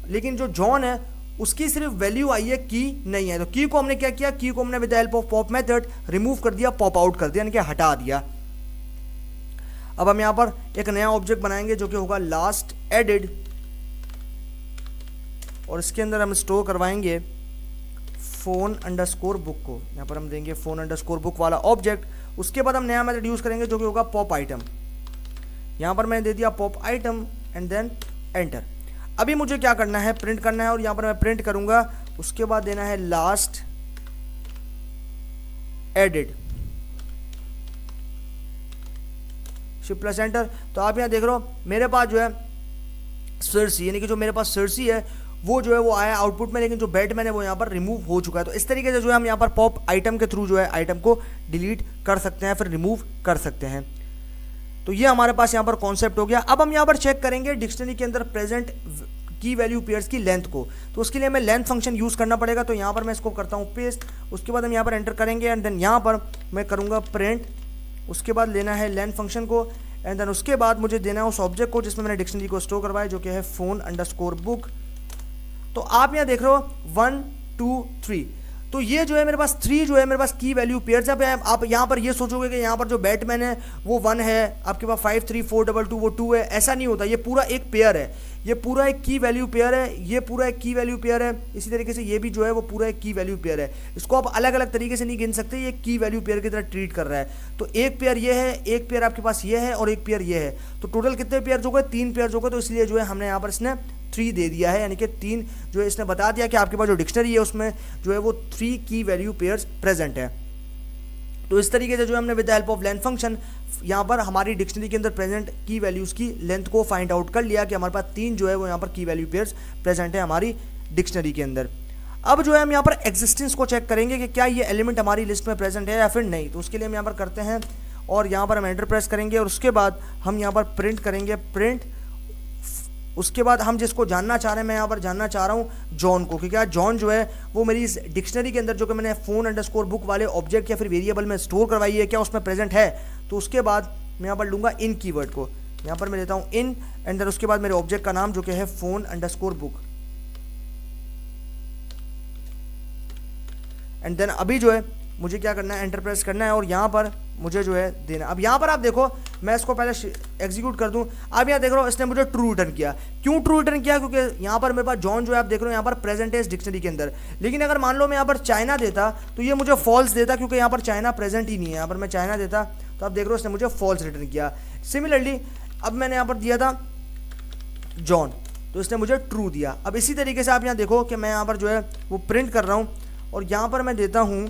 लेकिन जो जॉन है उसकी सिर्फ वैल्यू आई है, की नहीं है। तो की को हमने क्या किया, की को हमने with the help of pop method remove कर दिया, पॉप आउट कर दिया, यानी कि हटा दिया। अब हम यहाँ पर एक नया ऑब्जेक्ट बनाएंगे जो कि होगा लास्ट एडेड, और इसके अंदर हम स्टोर करवाएंगे फोन अंडरस्कोर बुक को। यहाँ पर हम देंगे फोन अंडरस्कोर बुक वाला ऑब्जेक्ट। उसके बाद हम नया मेथड यूज़ करेंगे जो कि होगा पॉप आइटम। यहाँ पर मैंने दे दिया pop item and then enter. अभी मुझे क्या करना है, प्रिंट करना है, और यहाँ पर मैं प्रिंट करूँगा। उसके बाद देना है last added, shift plus enter. तो आप यहाँ देख रहे हो मेरे पास जो है सर्सी, यानी कि जो मेरे पास सर्सी है वो जो है वो आया आउटपुट में, लेकिन जो बैटमैन है वो यहाँ पर रिमूव हो चुका है। तो इस तरीके से जो है हम यहाँ पर पॉप आइटम के थ्रू जो है आइटम को डिलीट कर सकते हैं, फिर रिमूव कर सकते हैं। तो ये हमारे पास यहाँ पर कॉन्सेप्ट हो गया। अब हम यहाँ पर चेक करेंगे डिक्शनरी के अंदर प्रेजेंट की वैल्यू पेयर्स की लेंथ को। तो उसके लिए हमें लेंथ फंक्शन यूज़ करना पड़ेगा। तो यहाँ पर मैं इसको करता हूँ पेस्ट। उसके बाद हम यहाँ पर एंटर करेंगे, एंड देन यहाँ पर मैं करूँगा प्रिंट। उसके बाद लेना है लेंथ फंक्शन को, एंड देन उसके बाद मुझे देना है उस ऑब्जेक्ट को जिसमें मैंने डिक्शनरी को स्टोर करवाया जो कि है फोन अंडरस्कोर बुक। तो आप यहाँ देख रहे हो 1 2 3, तो ये जो है मेरे पास 3 जो है मेरे पास की वैल्यू पेयर्स है। आप यहाँ पर ये सोचोगे कि यहाँ पर जो बैटमैन है वो 1 है, आपके पास 53422 वो 2 है। ऐसा नहीं होता, ये पूरा एक पेयर है, ये पूरा एक की वैल्यू पेयर है, ये पूरा एक की वैल्यू पेयर है। इसी तरीके से ये भी जो है वो पूरा एक की वैल्यू पेयर है। इसको आप अलग अलग तरीके से नहीं गिन सकते, ये की वैल्यू पेयर की तरह ट्रीट कर रहा है। तो एक पेयर ये है, एक पेयर आपके पास ये है, और एक पेयर ये है। तो टोटल कितने पेयर हो गए, 3 पेयर हो गए। तो इसलिए जो है हमने यहाँ पर इसने 3 दे दिया है, यानी कि 3 जो है इसने बता दिया कि आपके पास जो डिक्शनरी है उसमें जो है वो 3 की वैल्यू पेयर्स प्रेजेंट है। तो इस तरीके से जो हमने with the help of length function यहाँ पर हमारी डिक्शनरी के अंदर प्रेजेंट की वैल्यूज़ की लेंथ को फाइंड आउट कर लिया कि हमारे पास 3 जो है वो यहाँ पर की वैल्यू पेयर्स प्रेजेंट है हमारी डिक्शनरी के अंदर। अब जो है हम यहाँ पर एग्जिस्टेंस को चेक करेंगे कि क्या ये एलिमेंट हमारी लिस्ट में प्रेजेंट है या फिर नहीं। तो उसके लिए हम यहाँ पर करते हैं, और यहाँ पर हम एंटर प्रेस करेंगे, और उसके बाद हम यहाँ पर प्रिंट करेंगे, प्रिंट। उसके बाद हम जिसको जानना चाह रहे हैं, मैं यहाँ पर जानना चाह रहा हूँ जॉन को, क्योंकि जॉन जो है वो मेरी इस डिक्शनरी के अंदर जो कि मैंने फोन अंडरस्कोर बुक वाले ऑब्जेक्ट या फिर वेरिएबल में स्टोर करवाई है, क्या उसमें प्रेजेंट है। तो उसके बाद मैं यहाँ पर लूँगा इन कीवर्ड को, यहाँ पर मैं देता हूँ इन, एंड देन उसके बाद मेरे ऑब्जेक्ट का नाम जो कि है phone underscore book, and then अभी जो है मुझे क्या करना है, एंटर प्रेस करना है और यहाँ पर मुझे जो है देना। अब यहाँ पर आप देखो, मैं इसको पहले एग्जीक्यूट कर दूँ। अब यहाँ देख रहा हूँ इसने मुझे ट्रू रिटर्न किया। क्यों ट्रू रिटर्न किया? क्योंकि यहाँ पर मेरे पास जॉन जो है आप देख रहे हो यहाँ पर प्रेजेंट है इस डिक्शनरी के अंदर। लेकिन अगर मान लो मैं यहाँ पर चाइना देता तो ये मुझे फॉल्स देता, क्योंकि यहाँ पर चाइना प्रेजेंट ही नहीं है। यहाँ पर मैं चाइना देता तो आप देख रहे हो इसने मुझे फॉल्स रिटर्न किया। सिमिलरली अब मैंने यहाँ पर दिया था जॉन, तो इसने मुझे ट्रू दिया। अब इसी तरीके से आप यहाँ देखो कि मैं यहाँ पर जो है वो प्रिंट कर रहा हूँ और यहाँ पर मैं देता हूँ,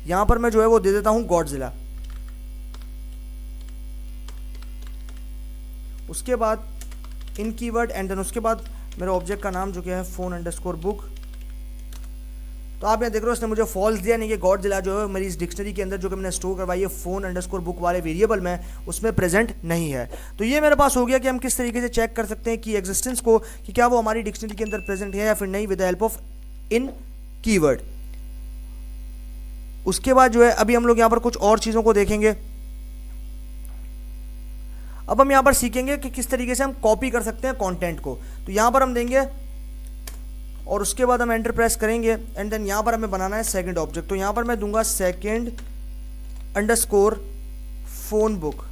यहाँ पर मैं जो है वो दे देता हूँ गॉडजिला। उसके बाद इन कीवर्ड एंड देन उसके बाद मेरे ऑब्जेक्ट का नाम जो कि है फोन अंडरस्कोर बुक। तो आप यहाँ देख रहे हो इसने मुझे फॉल्स दिया, नहीं कि गॉडजिला जो है मेरी इस डिक्शनरी के अंदर जो कि मैंने स्टोर करवाई है फोन अंडरस्कोर बुक वाले वेरिएबल में, उसमें प्रेजेंट नहीं है। तो ये मेरे पास हो गया कि हम किस तरीके से चेक कर सकते हैं कि एग्जिस्टेंस को, कि क्या वो हमारी डिक्शनरी के अंदर प्रेजेंट है या फिर नहीं, with the help of in keyword. उसके बाद जो है अभी हम लोग यहाँ पर कुछ और चीज़ों को देखेंगे। अब हम यहाँ पर सीखेंगे कि किस तरीके से हम कॉपी कर सकते हैं कंटेंट को। तो यहाँ पर हम देंगे और उसके बाद हम एंटर प्रेस करेंगे एंड देन यहाँ पर हमें बनाना है सेकंड ऑब्जेक्ट। तो यहाँ पर मैं दूंगा second underscore phone book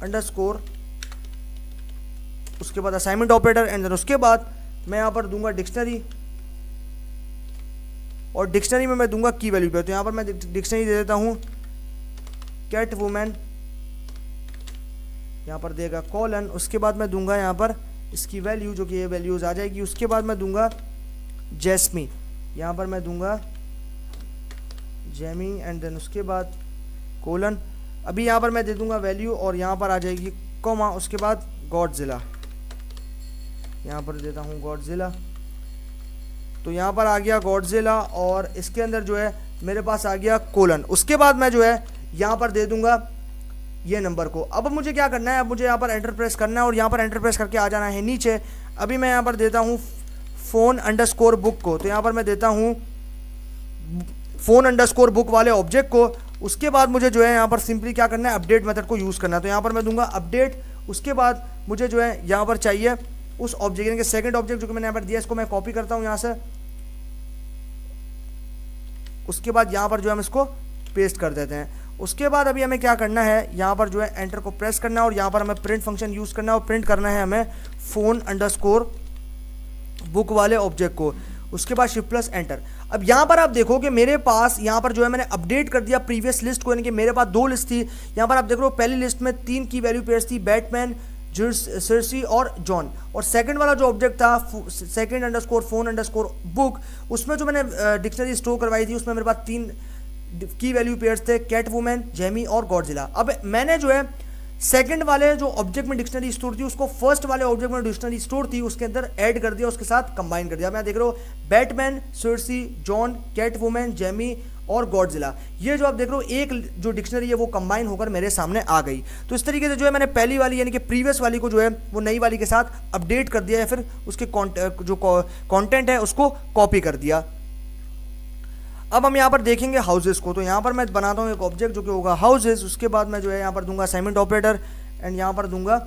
underscore, उसके बाद असाइनमेंट ऑपरेटर एंड देन उसके बाद मैं यहाँ पर दूंगा डिक्शनरी, और डिक्शनरी में मैं दूंगा की वैल्यू पे। तो यहाँ पर मैं डिक्शनरी दे देता हूँ कैट वुमेन, यहाँ पर देगा कॉलन, उसके बाद मैं दूंगा यहाँ पर इसकी वैल्यू जो कि ये वैल्यूज आ जाएगी। उसके बाद मैं दूंगा जैस्मी, यहाँ पर मैं दूंगा जेमी एंड देन उसके बाद कोलन। अभी यहाँ पर मैं दे दूंगा वैल्यू और यहाँ पर आ जाएगी कॉमा, उसके बाद गॉडजिला, यहाँ पर देता हूँ गॉडजिला। तो यहाँ पर आ गया गॉडजिला और इसके अंदर जो है मेरे पास आ गया कोलन। उसके बाद मैं जो है यहाँ पर दे दूंगा ये नंबर को। अब मुझे क्या करना है, अब मुझे यहाँ पर एंटर प्रेस करना है और यहाँ पर एंटर प्रेस करके आ जाना है नीचे। अभी मैं यहाँ पर देता हूँ फोन अंडरस्कोर बुक को, तो यहाँ पर मैं देता हूँ फोन अंडरस्कोर बुक वाले ऑब्जेक्ट को। उसके बाद मुझे जो है यहाँ पर सिंपली क्या करना है, अपडेट मेथड को यूज़ करना है। तो यहाँ पर मैं दूंगा अपडेट। उसके बाद मुझे जो है यहाँ पर चाहिए उस ऑब्जेक्ट, यानी कि सेकंड ऑब्जेक्ट जो कि मैंने यहाँ पर दिया, इसको मैं कॉपी करता हूँ यहाँ से। उसके बाद यहाँ पर जो हम इसको पेस्ट कर देते हैं। उसके बाद अभी हमें क्या करना है, यहाँ पर जो है एंटर को प्रेस करना है और यहाँ पर हमें प्रिंट फंक्शन यूज़ करना है और प्रिंट करना है हमें फोन अंडरस्कोर बुक वाले ऑब्जेक्ट को। उसके बाद शिफ्ट प्लस एंटर। अब यहाँ पर आप देखो कि मेरे पास यहाँ पर जो है मैंने अपडेट कर दिया प्रीवियस लिस्ट को, यानी कि मेरे पास दो लिस्ट थी। यहाँ पर आप देख रहे हो पहली लिस्ट में 3 की वैल्यू पेयर्स थी, बैटमैन, सर्सी और जॉन। और सेकंड वाला जो ऑब्जेक्ट था second underscore phone underscore book, उसमें जो मैंने डिक्शनरी स्टोर करवाई थी उसमें मेरे पास 3 की वैल्यू पेयर्स थे, कैट वुमेन, जेमी और गॉडजिला। अब मैंने जो है सेकंड वाले जो ऑब्जेक्ट में डिक्शनरी स्टोर थी उसको फर्स्ट वाले ऑब्जेक्ट में डिक्शनरी स्टोर थी उसके अंदर ऐड कर दिया, उसके साथ कंबाइन कर दिया। मैं देख रहा हूँ Batman, Circe, John, Catwoman, Jamie और गॉडजिला, ये जो आप देख रहे हो एक जो डिक्शनरी है वो कंबाइन होकर मेरे सामने आ गई। तो इस तरीके से जो है मैंने पहली वाली यानी कि प्रीवियस वाली को जो है वो नई वाली के साथ अपडेट कर दिया, या फिर उसके जो कंटेंट है उसको कॉपी कर दिया। अब हम यहाँ पर देखेंगे हाउसेस को। तो यहाँ पर मैं बनाता हूँ एक ऑब्जेक्ट जो कि होगा हाउसेस। उसके बाद मैं जो है यहाँ पर दूंगा असाइनमेंट ऑपरेटर एंड यहाँ पर दूंगा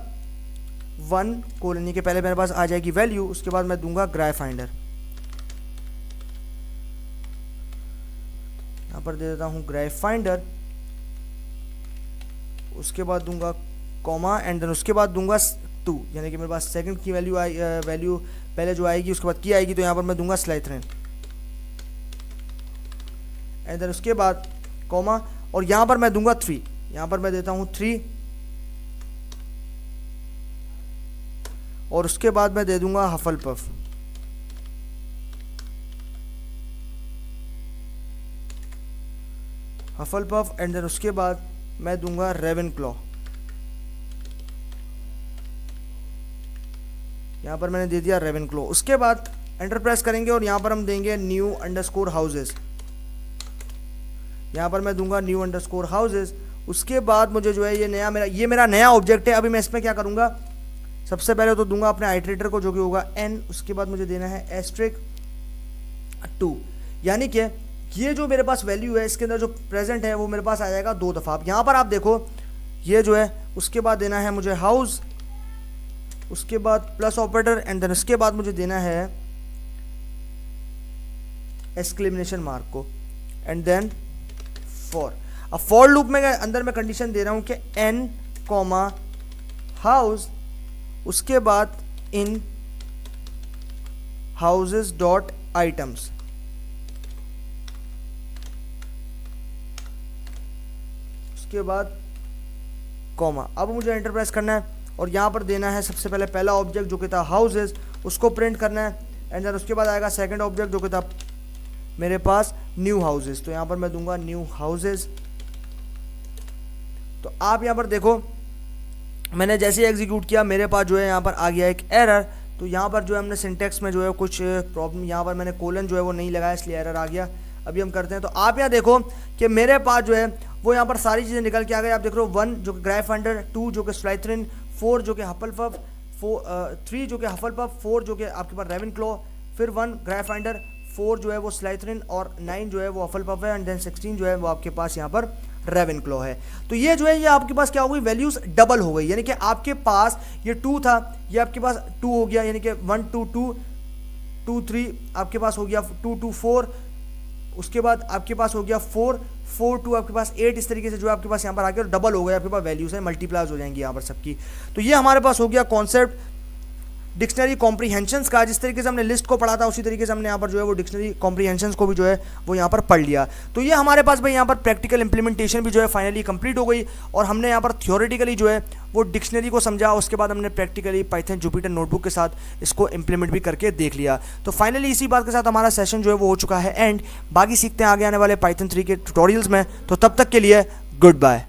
1 कोलोनी के पहले मेरे पास आ जाएगी वैल्यू। उसके बाद मैं दूंगा ग्राफ फाइंडर, यहाँ पर दे देता हूँ ग्राफ फाइंडर। उसके बाद दूंगा कॉमा एंड देन उसके बाद दूंगा 2, यानी कि मेरे पास सेकंड की वैल्यू पहले जो आएगी उसके बाद की आएगी। तो यहाँ पर मैं दूंगा स्लाइथरेन एंड देन उसके बाद कॉमा और यहाँ पर मैं दूंगा 3, यहाँ पर मैं देता हूँ 3 और उसके बाद मैं दे दूंगा हफलपफ। हफलपफ एंड देन उसके बाद मैं दूंगा रेवेनक्लॉ। यहाँ पर मैंने दे दिया रेवेनक्लॉ। उसके बाद एंटर प्रेस करेंगे और यहाँ पर हम देंगे न्यू अंडरस्कोर हाउसेस, यहाँ पर मैं दूंगा न्यू अंडरस्कोर हाउसेस। उसके बाद मुझे जो है ये मेरा नया ऑब्जेक्ट है। अभी मैं इसमें क्या करूँगा, सबसे पहले तो दूंगा अपने आइटरेटर को जो कि होगा n। उसके बाद मुझे देना है एस्ट्रिक 2, यानी कि ये जो मेरे पास वैल्यू है इसके अंदर जो प्रेजेंट है वो मेरे पास आ जाएगा 2 दफ़ा। अब यहाँ पर आप देखो ये जो है, उसके बाद देना है मुझे हाउस, उसके बाद प्लस ऑपरेटर, एंड देन उसके बाद मुझे देना है एक्सक्लेमेशन मार्क को, एंड देन फॉर। अब फॉर लूप में अंदर मैं कंडीशन दे रहा हूं कि n कॉमा हाउस, उसके बाद इन हाउसेस डॉट आइटम्स, उसके बाद कॉमा। अब मुझे एंटर प्रेस करना है और यहां पर देना है सबसे पहले पहला ऑब्जेक्ट जो कि था हाउसेस, उसको प्रिंट करना है, एंड देन उसके बाद आएगा सेकंड ऑब्जेक्ट जो कि था मेरे पास न्यू हाउसेस, तो यहां पर मैं दूंगा न्यू हाउसेस। तो आप यहां पर देखो मैंने जैसे ही एग्जीक्यूट किया मेरे पास जो है यहाँ पर आ गया एक एरर। तो यहाँ पर जो है हमने सिंटेक्स में जो है कुछ प्रॉब्लम, यहाँ पर मैंने कोलन जो है वो नहीं लगाया इसलिए एरर आ गया। अभी हम करते हैं, तो आप यहाँ देखो कि मेरे पास जो है वो यहाँ पर सारी चीज़ें निकल के आ गई। आप देख रहे हो 1 जो कि ग्राइफाइंडर, 2 जो कि स्लाइथरिन, 4 जो कि हफलपफ, 3 जो कि हफलपफ, 4 जो कि आपके पास रेवेनक्लॉ, फिर 1 ग्राइफाइंडर, 4 जो है वो स्लाइथरिन और 9 जो है वो हफलपफ है, एंड देन 16 जो है वो आपके पास यहाँ पर रेवेनक्लॉ है। तो ये जो है ये आपके पास क्या हो गई, वैल्यूज डबल हो गई, यानी कि आपके पास ये 2 था, ये आपके पास 2 हो गया, यानी कि 1 2 2 2 3 आपके पास हो गया 2 2 4, उसके बाद आपके पास हो गया 4 4 2 आपके पास 8, इस तरीके से जो आपके पास यहाँ पर आ गया डबल हो गया, आपके पास वैल्यूज है, मल्टीप्लाइज हो जाएंगी यहाँ पर सबकी। तो ये हमारे पास हो गया कॉन्सेप्ट डिक्शनरी कॉम्प्रीहेंशंस का। जिस तरीके से हमने लिस्ट को पढ़ा था उसी तरीके से हमने यहाँ पर जो है वो डिक्शनरी कॉम्प्रीहेंशंस को भी जो है वो यहाँ पर पढ़ लिया। तो ये हमारे पास भाई यहाँ पर प्रैक्टिकल इंप्लीमेंटेशन भी जो है फाइनली कंप्लीट हो गई, और हमने यहाँ पर थ्योरेटिकली जो है वो डिक्शनरी को समझा, उसके बाद हमने प्रैक्टिकली पाइथन जुपिटर नोटबुक के साथ इसको इंप्लीमेंट भी करके देख लिया। तो फाइनली इसी बात के साथ हमारा सेशन जो है वो हो चुका है एंड। बाकी सीखते हैं आगे आने वाले पाइथन 3 के ट्यूटोरियल्स में, तो तब तक के लिए गुड बाय।